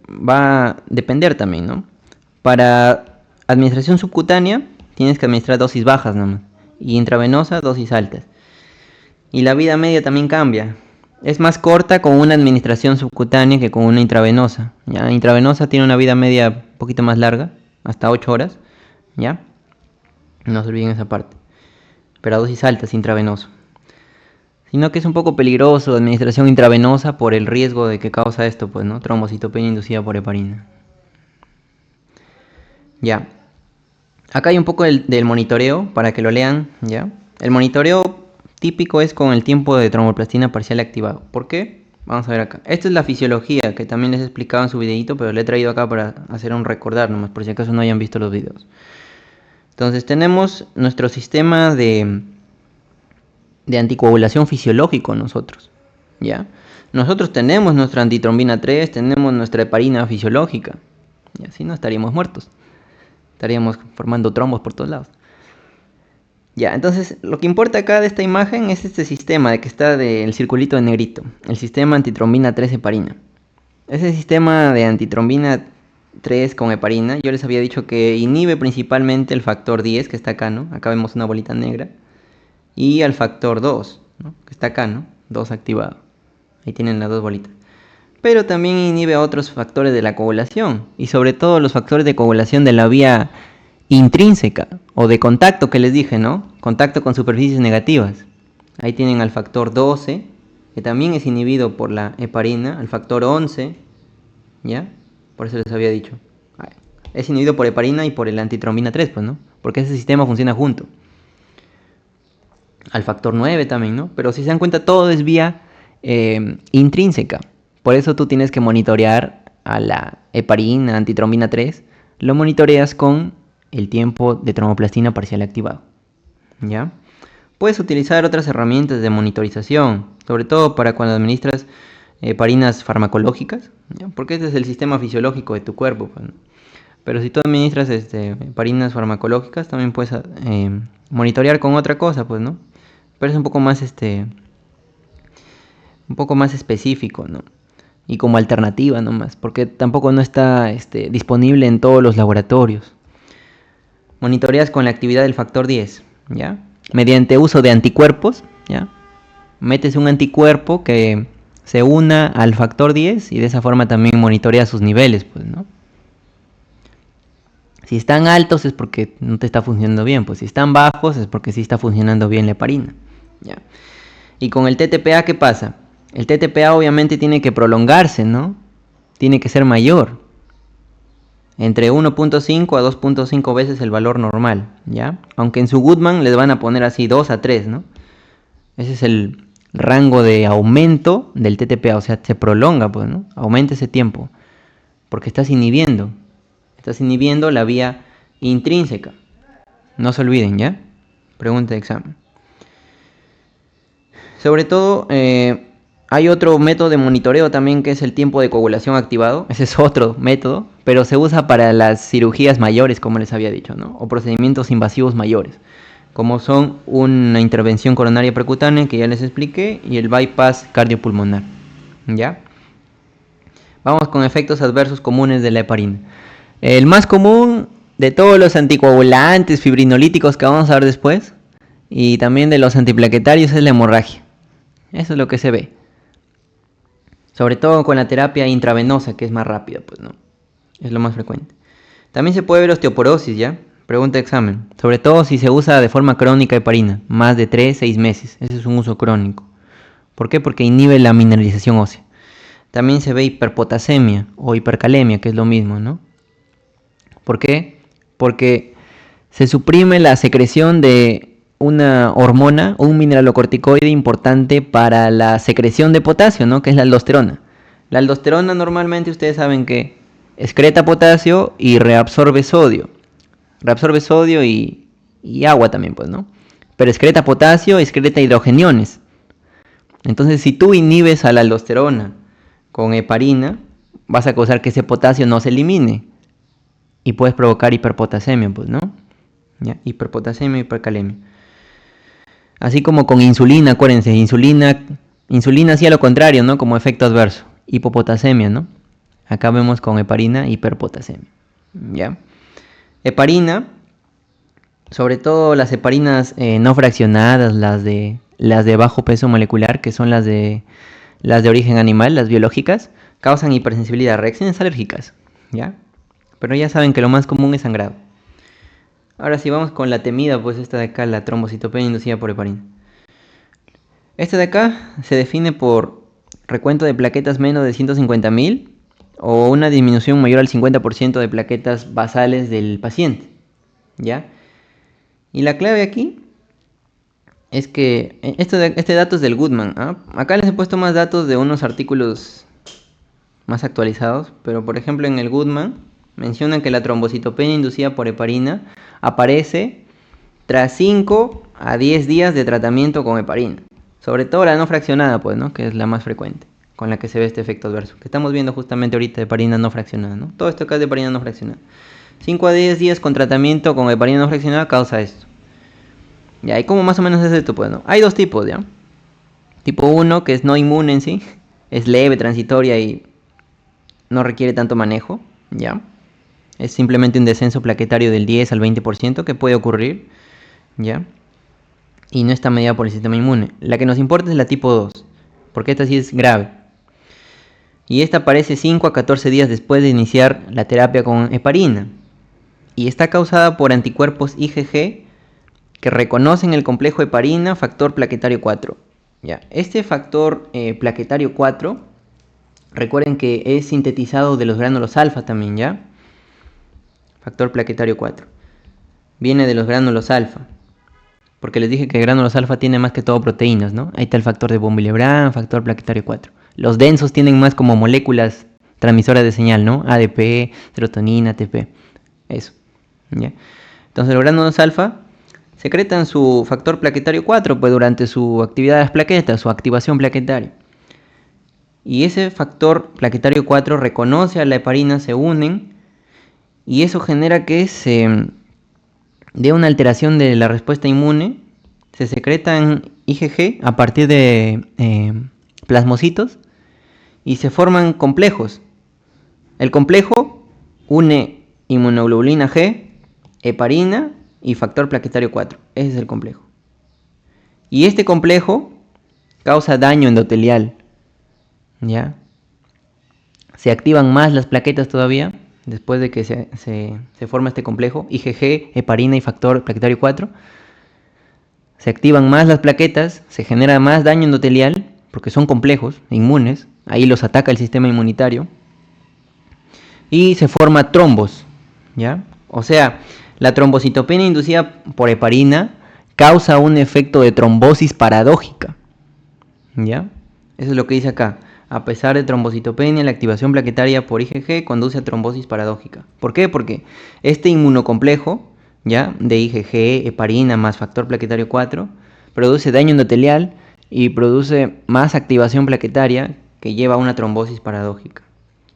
va a depender también, ¿no? Para administración subcutánea, tienes que administrar dosis bajas nomás. Y intravenosa, dosis altas. Y la vida media también cambia. Es más corta con una administración subcutánea que con una intravenosa. ¿Ya? Intravenosa tiene una vida media un poquito más larga, hasta 8 horas. ¿Ya? No se olviden esa parte. Pero a dosis altas, intravenoso. Sino que es un poco peligroso la administración intravenosa por el riesgo de que causa esto, pues, ¿no? Trombocitopenia inducida por heparina. Ya. Acá hay un poco del monitoreo para que lo lean, ¿ya? El monitoreo típico es con el tiempo de tromboplastina parcial activado. ¿Por qué? Vamos a ver acá. Esta es la fisiología que también les he explicado en su videito, pero le he traído acá para hacer un recordar nomás, por si acaso no hayan visto los videos. Entonces tenemos nuestro sistema de anticoagulación fisiológico nosotros, ¿ya? Nosotros tenemos nuestra antitrombina 3, tenemos nuestra heparina fisiológica, y así no estaríamos muertos. Estaríamos formando trombos por todos lados. Ya, entonces lo que importa acá de esta imagen es este sistema de que está del circulito de negrito, el sistema antitrombina 3 heparina. Ese sistema de antitrombina 3 con heparina, yo les había dicho que inhibe principalmente el factor 10 que está acá, ¿no? Acá vemos una bolita negra. Y al factor 2, ¿no? Que está acá, ¿no? 2 activado. Ahí tienen las dos bolitas. Pero también inhibe otros factores de la coagulación. Y sobre todo los factores de coagulación de la vía intrínseca o de contacto que les dije, ¿no? Contacto con superficies negativas. Ahí tienen al factor 12, que también es inhibido por la heparina, al factor 11, ¿ya? Por eso les había dicho. Es inhibido por heparina y por el antitrombina 3, pues, ¿no? Porque ese sistema funciona junto. Al factor 9 también, ¿no? Pero si se dan cuenta, todo es vía intrínseca. Por eso tú tienes que monitorear a la heparina, antitrombina 3. Lo monitoreas con el tiempo de tromboplastina parcial activado, ¿ya? Puedes utilizar otras herramientas de monitorización, sobre todo para cuando administras heparinas farmacológicas, ¿ya? Porque este es el sistema fisiológico de tu cuerpo, pues, ¿no? Pero si tú administras heparinas farmacológicas, también puedes monitorear con otra cosa, pues, ¿no? Pero es un poco más específico, ¿no? Y como alternativa nomás, porque tampoco no está disponible en todos los laboratorios. Monitoreas con la actividad del factor 10, ¿ya? Mediante uso de anticuerpos, ¿ya? Metes un anticuerpo que se una al factor 10 y de esa forma también monitorea sus niveles, pues, ¿no? Si están altos es porque no te está funcionando bien, pues si están bajos es porque sí está funcionando bien la heparina, ¿ya? Y con el TTPA, ¿qué pasa? El TTPA obviamente tiene que prolongarse, ¿no? Tiene que ser mayor. Entre 1.5 a 2.5 veces el valor normal, ¿ya? Aunque en su Goodman les van a poner así 2 a 3, ¿no? Ese es el rango de aumento del TTPA, o sea, se prolonga, pues, ¿no? Aumenta ese tiempo, porque estás inhibiendo la vía intrínseca. No se olviden, ¿ya? Pregunta de examen. Sobre todo, hay otro método de monitoreo también que es el tiempo de coagulación activado. Ese es otro método, pero se usa para las cirugías mayores, como les había dicho, ¿no? O procedimientos invasivos mayores, como son una intervención coronaria percutánea, que ya les expliqué, y el bypass cardiopulmonar, ¿ya? Vamos con efectos adversos comunes de la heparina. El más común de todos los anticoagulantes, fibrinolíticos que vamos a ver después, y también de los antiplaquetarios, es la hemorragia. Eso es lo que se ve. Sobre todo con la terapia intravenosa, que es más rápida, pues, ¿no? Es lo más frecuente. También se puede ver osteoporosis, ¿ya? Pregunta de examen. Sobre todo si se usa de forma crónica heparina, más de 3-6 meses. Ese es un uso crónico. ¿Por qué? Porque inhibe la mineralización ósea. También se ve hiperpotasemia o hipercalemia, que es lo mismo, ¿no? ¿Por qué? Porque se suprime la secreción de una hormona o un mineralocorticoide importante para la secreción de potasio, ¿no? Que es la aldosterona. La aldosterona normalmente ustedes saben que excreta potasio y reabsorbe sodio. Reabsorbe sodio y agua también, pues, ¿no? Pero excreta potasio, excreta hidrogeniones. Entonces, si tú inhibes a la aldosterona con heparina, vas a causar que ese potasio no se elimine y puedes provocar hiperpotasemia, pues, ¿no? ¿Ya? Hiperpotasemia, hipercalemia. Así como con insulina, acuérdense, insulina hacía lo contrario, ¿no? Como efecto adverso, hipopotasemia, ¿no? Acá vemos con heparina, hiperpotasemia. ¿Ya? Heparina, sobre todo las heparinas no fraccionadas, las de bajo peso molecular, que son las de origen animal, las biológicas, causan hipersensibilidad, reacciones alérgicas, ¿ya? Pero ya saben que lo más común es sangrado. Ahora sí, vamos con la temida, pues esta de acá, la trombocitopenia inducida por heparina. Esta de acá se define por recuento de plaquetas menos de 150.000 o una disminución mayor al 50% de plaquetas basales del paciente, ¿ya? Y la clave aquí es que este dato es del Goodman, ¿ah? Acá les he puesto más datos de unos artículos más actualizados, pero por ejemplo en el Goodman mencionan que la trombocitopenia inducida por heparina aparece tras 5 a 10 días de tratamiento con heparina. Sobre todo la no fraccionada, pues, ¿no? Que es la más frecuente, con la que se ve este efecto adverso. Que estamos viendo justamente ahorita de heparina no fraccionada, ¿no? Todo esto acá es de heparina no fraccionada. 5 a 10 días con tratamiento con heparina no fraccionada causa esto. Ya, ¿y cómo más o menos es esto? Pues, ¿no? Hay dos tipos, ¿ya? Tipo 1, que es no inmune en sí, es leve, transitoria y no requiere tanto manejo, ¿ya? Es simplemente un descenso plaquetario del 10 al 20% que puede ocurrir, ¿ya? Y no está mediada por el sistema inmune. La que nos importa es la tipo 2, porque esta sí es grave. Y esta aparece 5 a 14 días después de iniciar la terapia con heparina. Y está causada por anticuerpos IgG que reconocen el complejo heparina factor plaquetario 4. ¿Ya? Este factor plaquetario 4, recuerden que es sintetizado de los gránulos alfa también, ¿ya? Factor plaquetario 4. Viene de los gránulos alfa. Porque les dije que el gránulos alfa tiene más que todo proteínas, ¿no? Ahí está el factor de von Willebrand, factor plaquetario 4. Los densos tienen más como moléculas transmisoras de señal, ¿no? ADP, serotonina, ATP. Eso. ¿Ya? Entonces los gránulos alfa secretan su factor plaquetario 4 pues durante su actividad de las plaquetas, su activación plaquetaria. Y ese factor plaquetario 4 reconoce a la heparina, se unen y eso genera que se dé una alteración de la respuesta inmune. Se secretan IgG a partir de plasmocitos y se forman complejos. El complejo une inmunoglobulina G, heparina y factor plaquetario 4. Ese es el complejo. Y este complejo causa daño endotelial. ¿Ya? Se activan más las plaquetas todavía después de que se forma este complejo, IgG, heparina y factor plaquetario 4. Se activan más las plaquetas, se genera más daño endotelial porque son complejos, inmunes. Ahí los ataca el sistema inmunitario. Y se forma trombos. ¿Ya? O sea, la trombocitopenia inducida por heparina causa un efecto de trombosis paradójica. ¿Ya? Eso es lo que dice acá. A pesar de trombocitopenia, la activación plaquetaria por IgG conduce a trombosis paradójica. ¿Por qué? Porque este inmunocomplejo, ¿ya? De IgG, heparina más factor plaquetario 4, produce daño endotelial y produce más activación plaquetaria que lleva a una trombosis paradójica.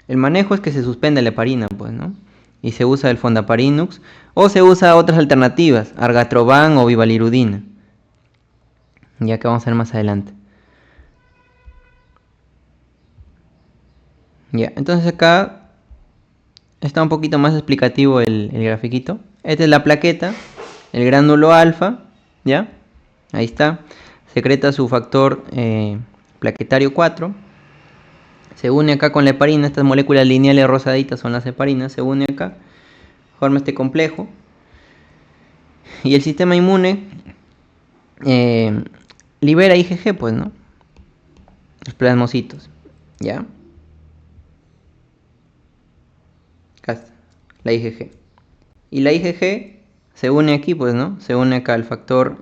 El manejo es que se suspende la heparina, pues, ¿no? Y se usa el fondaparinux o se usa otras alternativas, argatroban o vivalirudina, ya que vamos a ver más adelante. Ya, entonces acá está un poquito más explicativo el grafiquito. Esta es la plaqueta, el gránulo alfa, ¿ya? Ahí está. Secreta su factor plaquetario 4. Se une acá con la heparina. Estas moléculas lineales rosaditas son las heparinas. Se une acá. Forma este complejo. Y el sistema inmune libera IgG, pues, ¿no? Los plasmocitos, ¿ya? Acá está, la IgG. Y la IgG se une aquí, pues, ¿no? Se une acá al factor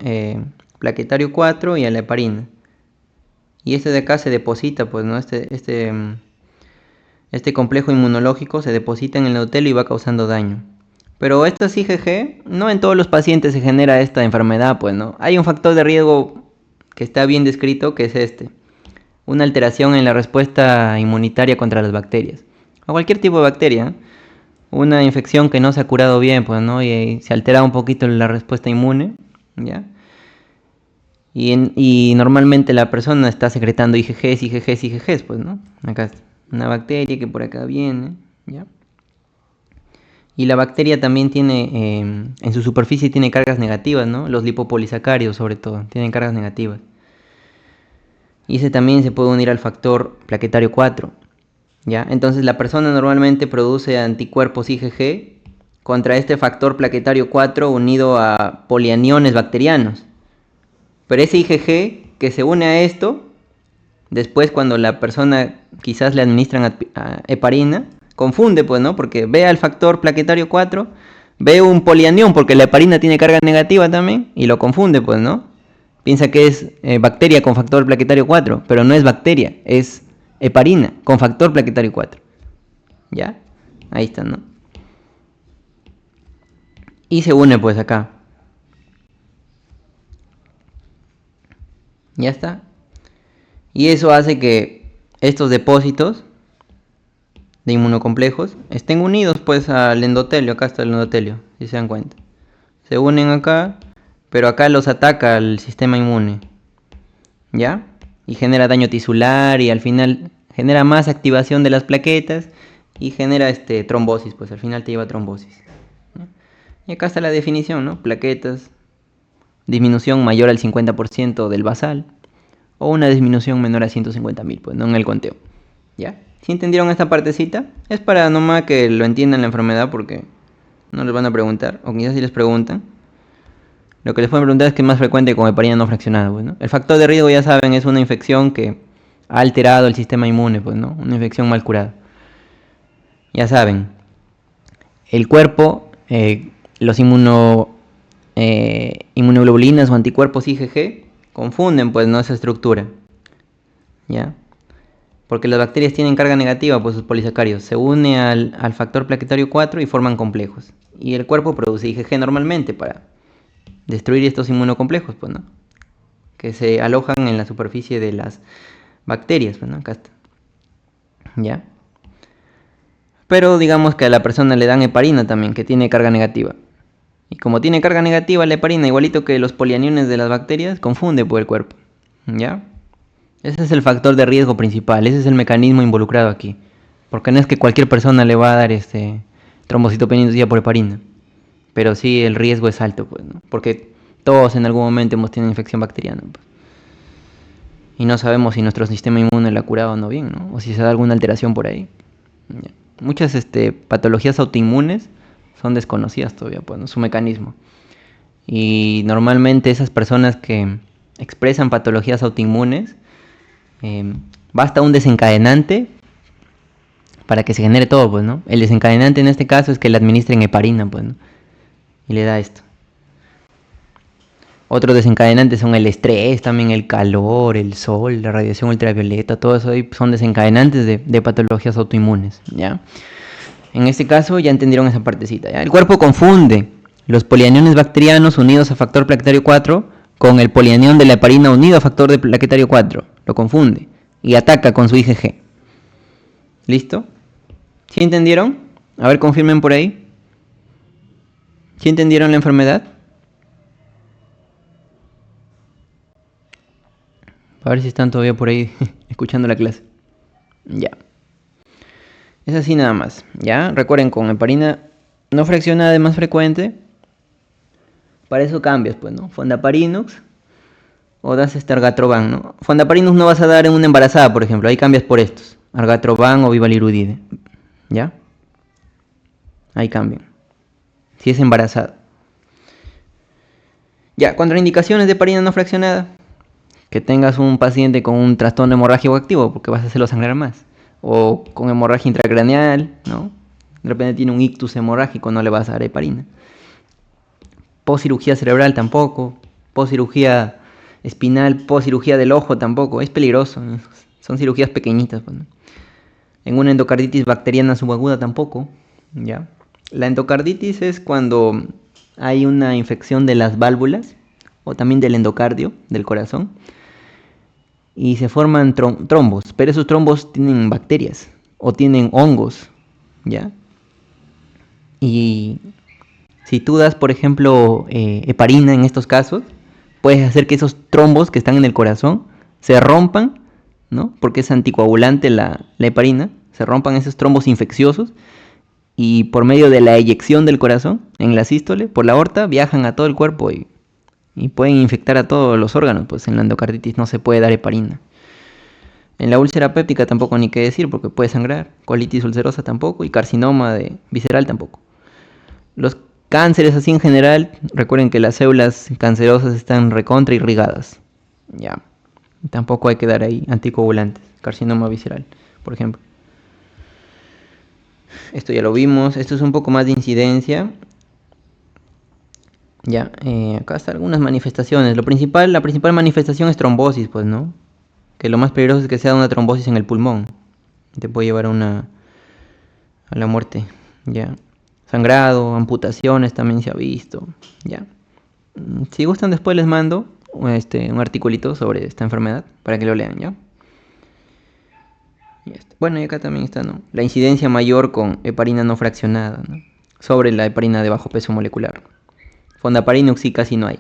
plaquetario 4 y a la heparina. Y este de acá se deposita, pues, ¿no? Este complejo inmunológico se deposita en el endotelio y va causando daño. Pero estas IgG, no en todos los pacientes se genera esta enfermedad, pues, ¿no? Hay un factor de riesgo que está bien descrito, que es una alteración en la respuesta inmunitaria contra las bacterias. O cualquier tipo de bacteria, una infección que no se ha curado bien, pues, ¿no? Y se altera un poquito la respuesta inmune, ¿ya? Y normalmente la persona está secretando IgGs, pues, ¿no? Acá está una bacteria que por acá viene, ¿ya? Y la bacteria también tiene, en su superficie tiene cargas negativas, ¿no? Los lipopolisacáridos sobre todo, tienen cargas negativas. Y ese también se puede unir al factor plaquetario 4, ¿ya? Entonces la persona normalmente produce anticuerpos IgG contra este factor plaquetario 4 unido a polianiones bacterianos. Pero ese IgG que se une a esto, después cuando la persona quizás le administran heparina, confunde, pues, ¿no? Porque ve al factor plaquetario 4, ve un polianión porque la heparina tiene carga negativa también y lo confunde, pues, ¿no? Piensa que es bacteria con factor plaquetario 4, pero no es bacteria, es heparina con factor plaquetario 4. ¿Ya? Ahí está, ¿no? Y se une, pues, acá. Ya está. Y eso hace que estos depósitos de inmunocomplejos estén unidos, pues, al endotelio. Acá está el endotelio, si se dan cuenta. Se unen acá, pero acá los ataca el sistema inmune, ¿ya? Y genera daño tisular y al final genera más activación de las plaquetas y genera trombosis, pues al final te lleva a trombosis, ¿no? Y acá está la definición, ¿no? Plaquetas, disminución mayor al 50% del basal o una disminución menor a 150.000, pues, no en el conteo, ¿ya? ¿Sí entendieron esta partecita? Es para nomás que lo entiendan la enfermedad porque no les van a preguntar, o quizás si les preguntan. Lo que les pueden preguntar es qué es más frecuente con heparina no fraccionada, pues, ¿no? El factor de riesgo, ya saben, es una infección que ha alterado el sistema inmune, pues, ¿no? Una infección mal curada. Ya saben, el cuerpo, los inmunoglobulinas o anticuerpos IgG confunden, pues, ¿no? Esa estructura, ¿ya? Porque las bacterias tienen carga negativa, pues sus polisacáridos. Se une al factor plaquetario 4 y forman complejos. Y el cuerpo produce IgG normalmente para destruir estos inmunocomplejos, pues, ¿no? Que se alojan en la superficie de las bacterias, pues, ¿no? Acá está. ¿Ya? Pero digamos que a la persona le dan heparina también, que tiene carga negativa. Y como tiene carga negativa la heparina, igualito que los polianiones de las bacterias, confunde por el cuerpo, ¿ya? Ese es el factor de riesgo principal, ese es el mecanismo involucrado aquí. Porque no es que cualquier persona le va a dar trombocitopenia inducida por heparina. Pero sí el riesgo es alto, pues, ¿no? Porque todos en algún momento hemos tenido infección bacteriana, pues. Y no sabemos si nuestro sistema inmune la ha curado o no bien, ¿no? O si se da alguna alteración por ahí. ¿Ya? Muchas patologías autoinmunes son desconocidas todavía, pues, ¿no? Su mecanismo. Y normalmente esas personas que expresan patologías autoinmunes, basta un desencadenante para que se genere todo, pues, ¿no? El desencadenante en este caso es que le administren heparina, pues, ¿no? Y le da esto. Otros desencadenantes son el estrés, también el calor, el sol, la radiación ultravioleta, todo eso son desencadenantes de patologías autoinmunes, ¿ya? En este caso ya entendieron esa partecita, ¿ya? El cuerpo confunde los polianiones bacterianos unidos a factor plaquetario 4 con el polianión de la heparina unido a factor de plaquetario 4. Lo confunde y ataca con su IgG. ¿Listo? ¿Sí entendieron? A ver, confirmen por ahí. ¿Sí entendieron la enfermedad? A ver si están todavía por ahí escuchando la clase. Ya. Es así nada más. Ya, recuerden, con heparina no fraccionada es más frecuente. Para eso cambias, pues, ¿no? Fondaparinux o das argatroban, ¿no? Fondaparinux no vas a dar en una embarazada, por ejemplo. Ahí cambias por estos. Argatroban o vivalirudide. ¿Ya? Ahí cambian. Si es embarazada. Ya, contraindicaciones de heparina no fraccionada. Que tengas un paciente con un trastorno hemorrágico activo, porque vas a hacerlo sangrar más. O con hemorragia intracraneal, ¿no? De repente tiene un ictus hemorrágico, no le vas a dar heparina. Post cirugía cerebral tampoco. Post cirugía espinal, post cirugía del ojo tampoco. Es peligroso. Son cirugías pequeñitas. Pues, ¿no? En una endocarditis bacteriana subaguda tampoco. ¿Ya? La endocarditis es cuando hay una infección de las válvulas o también del endocardio, del corazón, y se forman trombos, pero esos trombos tienen bacterias o tienen hongos, ¿ya? Y si tú das, por ejemplo, heparina en estos casos, puedes hacer que esos trombos que están en el corazón se rompan, ¿no? Porque es anticoagulante la heparina, se rompan esos trombos infecciosos y por medio de la eyección del corazón en la sístole, por la aorta, viajan a todo el cuerpo y pueden infectar a todos los órganos. Pues en la endocarditis no se puede dar heparina. En la úlcera péptica tampoco ni qué decir porque puede sangrar, colitis ulcerosa tampoco y carcinoma visceral tampoco. Los cánceres así en general, recuerden que las células cancerosas están recontra irrigadas. Ya, tampoco hay que dar ahí anticoagulantes, carcinoma visceral, por ejemplo. Esto ya lo vimos, esto es un poco más de incidencia. Ya, acá están algunas manifestaciones. La principal manifestación es trombosis, pues, ¿no? Que lo más peligroso es que sea una trombosis en el pulmón. Te puede llevar a la muerte, ya. Sangrado, amputaciones también se ha visto, ya. Si gustan después les mando un articulito sobre esta enfermedad para que lo lean, ¿ya? Bueno, y acá también está, ¿no? La incidencia mayor con heparina no fraccionada, ¿no? Sobre la heparina de bajo peso molecular. Fondaparinux sí casi no hay.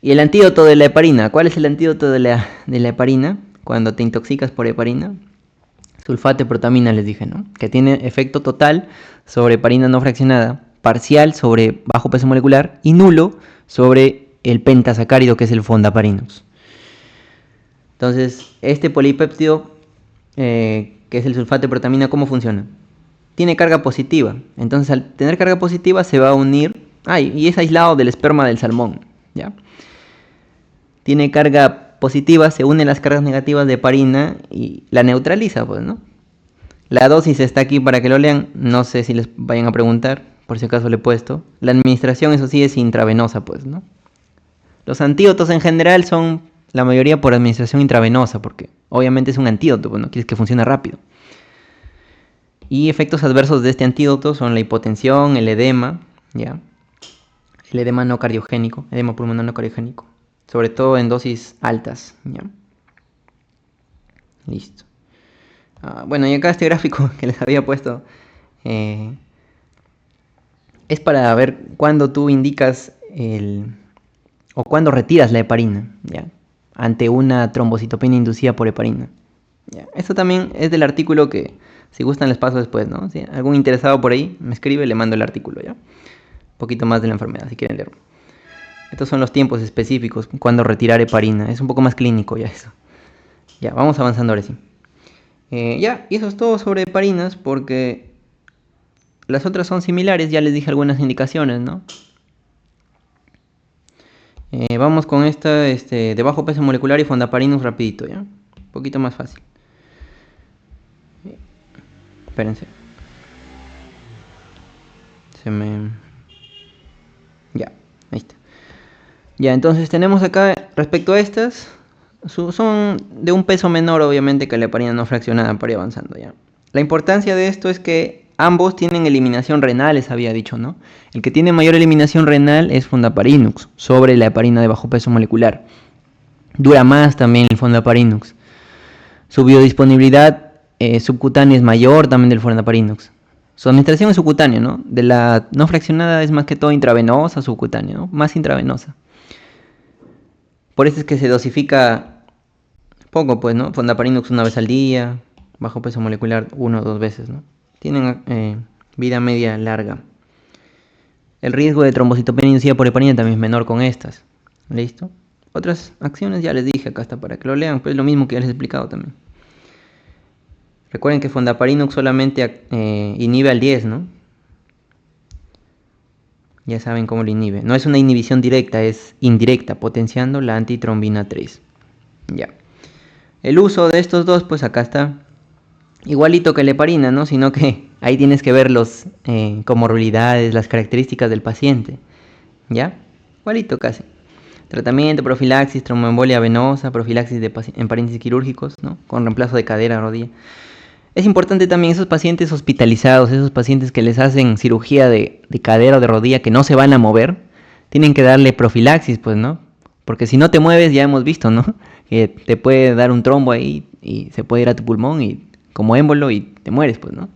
Y el antídoto de la heparina. ¿Cuál es el antídoto de la heparina? Cuando te intoxicas por heparina. Sulfateprotamina les dije, ¿no? Que tiene efecto total sobre heparina no fraccionada, parcial sobre bajo peso molecular y nulo sobre el pentasacárido que es el fondaparinux. Entonces, este polipéptido, que es el sulfateprotamina, ¿cómo funciona? Tiene carga positiva. Entonces, al tener carga positiva se va a unir... y es aislado del esperma del salmón, ¿ya? Tiene carga positiva, se unen las cargas negativas de heparina y la neutraliza, pues, ¿no? La dosis está aquí para que lo lean. No sé si les vayan a preguntar, por si acaso le he puesto. La administración, eso sí, es intravenosa, pues, ¿no? Los antídotos en general son la mayoría por administración intravenosa, porque obviamente es un antídoto, pues, no quieres que funcione rápido. Y efectos adversos de este antídoto son la hipotensión, el edema, ¿ya? El edema no cardiogénico, edema pulmonar no cardiogénico, sobre todo en dosis altas, ¿ya? Listo. Bueno, y acá este gráfico que les había puesto es para ver cuándo tú indicas o cuándo retiras la heparina, ¿ya? Ante una trombocitopenia inducida por heparina, ¿ya? Esto también es del artículo que, si gustan, les paso después, ¿no? Si algún interesado por ahí me escribe, le mando el artículo, ¿ya? Un poquito más de la enfermedad, si quieren leerlo. Estos son los tiempos específicos, cuándo retirar heparina. Es un poco más clínico ya eso. Ya, vamos avanzando ahora sí. Y eso es todo sobre heparinas, porque las otras son similares, ya les dije algunas indicaciones, ¿no? Vamos con esta de bajo peso molecular y fondaparinux rapidito, ¿ya? Un poquito más fácil. Espérense. Ya, ahí está. Ya, entonces tenemos acá, respecto a estas, son de un peso menor obviamente que la heparina no fraccionada para ir avanzando, ¿ya? La importancia de esto es que ambos tienen eliminación renal, les había dicho, ¿no? El que tiene mayor eliminación renal es fondaparinux sobre la heparina de bajo peso molecular. Dura más también el fondaparinux. Su biodisponibilidad subcutánea es mayor también del fondaparinux. Su administración es subcutánea, ¿no? De la no fraccionada es más que todo intravenosa, subcutánea, ¿no? Más intravenosa. Por eso es que se dosifica poco, pues, ¿no? Fondaparinux una vez al día, bajo peso molecular 1 o 2 veces, ¿no? Tienen vida media larga. El riesgo de trombocitopenia inducida por heparina también es menor con estas. ¿Listo? Otras acciones ya les dije, acá está para que lo lean, pues es lo mismo que ya les he explicado también. Recuerden que fondaparinux solamente inhibe al 10, ¿no? Ya saben cómo lo inhibe. No es una inhibición directa, es indirecta, potenciando la antitrombina 3. Ya. El uso de estos dos, pues acá está. Igualito que la heparina, ¿no? Sino que Ahí tienes que ver los comorbilidades, las características del paciente, ¿ya? Igualito casi. Tratamiento, profilaxis, tromboembolia venosa, profilaxis en paréntesis quirúrgicos, ¿no? Con reemplazo de cadera, rodilla. Es importante también esos pacientes hospitalizados, esos pacientes que les hacen cirugía de cadera o de rodilla que no se van a mover, tienen que darle profilaxis, pues, ¿no? Porque si no te mueves, ya hemos visto, ¿no? Que te puede dar un trombo ahí y se puede ir a tu pulmón y como émbolo y te mueres, pues, ¿no?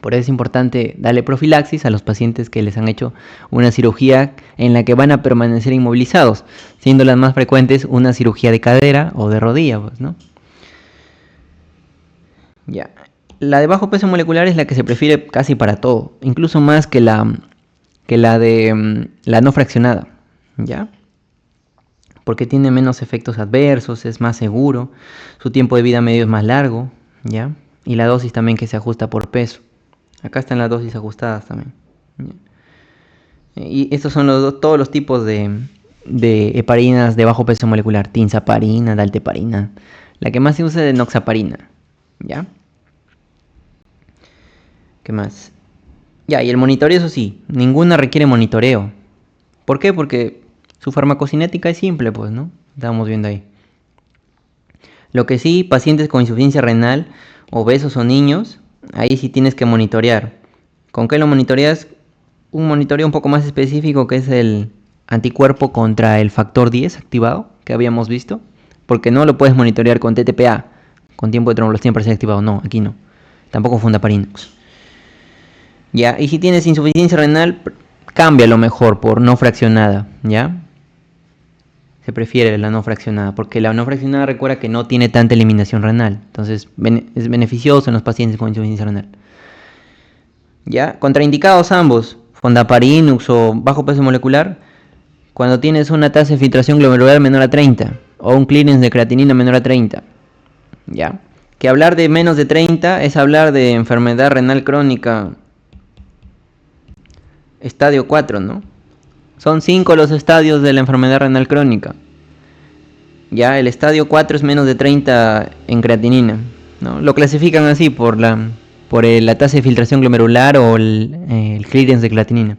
Por eso es importante darle profilaxis a los pacientes que les han hecho una cirugía en la que van a permanecer inmovilizados, siendo las más frecuentes una cirugía de cadera o de rodilla, pues, ¿no? Ya. La de bajo peso molecular es la que se prefiere casi para todo, incluso más que la de la no fraccionada, ¿ya? Porque tiene menos efectos adversos, es más seguro, su tiempo de vida medio es más largo, ¿ya? Y la dosis también que se ajusta por peso. Acá están las dosis ajustadas también, ¿ya? Y estos son todos los tipos de heparinas de bajo peso molecular: tinzaparina, dalteparina. La que más se usa es enoxaparina, ¿ya? ¿Qué más? Ya, y el monitoreo, eso sí, ninguna requiere monitoreo. ¿Por qué? Porque su farmacocinética es simple, pues, ¿no? Estábamos viendo ahí. Lo que sí, pacientes con insuficiencia renal, obesos o niños, ahí sí tienes que monitorear. ¿Con qué lo monitoreas? Un monitoreo un poco más específico, que es el anticuerpo contra el factor 10 activado, que habíamos visto. Porque no lo puedes monitorear con TTPA, con tiempo de trombología parcial activado. No, aquí no. Tampoco fundaparinox. Ya, y si tienes insuficiencia renal, cámbialo mejor por no fraccionada, ¿ya? Se prefiere la no fraccionada, porque la no fraccionada recuerda que no tiene tanta eliminación renal. Entonces es beneficioso en los pacientes con insuficiencia renal. ¿Ya? Contraindicados ambos, fondaparinux o bajo peso molecular, cuando tienes una tasa de filtración glomerular menor a 30 o un clearance de creatinina menor a 30. ¿Ya? Que hablar de menos de 30 es hablar de enfermedad renal crónica estadio 4, ¿no? Son 5 los estadios de la enfermedad renal crónica. Ya, el estadio 4 es menos de 30 en creatinina, ¿no? Lo clasifican así por la tasa de filtración glomerular o el clearance de creatinina.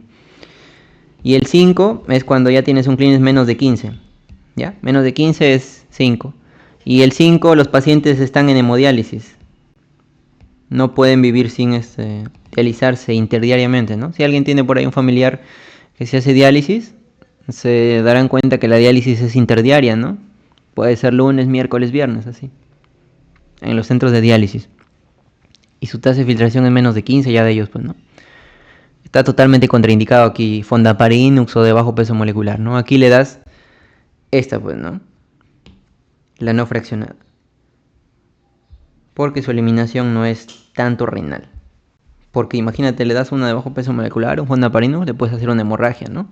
Y el 5 es cuando ya tienes un clearance menos de 15. ¿Ya? Menos de 15 es 5. Y el 5, los pacientes están en hemodiálisis. No pueden vivir sin dializarse interdiariamente, ¿no? Si alguien tiene por ahí un familiar que se hace diálisis, se darán cuenta que la diálisis es interdiaria, ¿no? Puede ser lunes, miércoles, viernes, así. En los centros de diálisis. Y su tasa de filtración es menos de 15 ya de ellos, pues, ¿no? Está totalmente contraindicado aquí fondaparinux o de bajo peso molecular, ¿no? Aquí le das esta, pues, ¿no? La no fraccionada. Porque su eliminación no es tanto renal. Porque imagínate, le das una de bajo peso molecular, un fondaparinux, le puedes hacer una hemorragia, ¿no?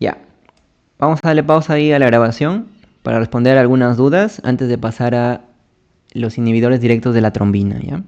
Ya. Vamos a darle pausa ahí a la grabación para responder algunas dudas antes de pasar a los inhibidores directos de la trombina, ¿ya?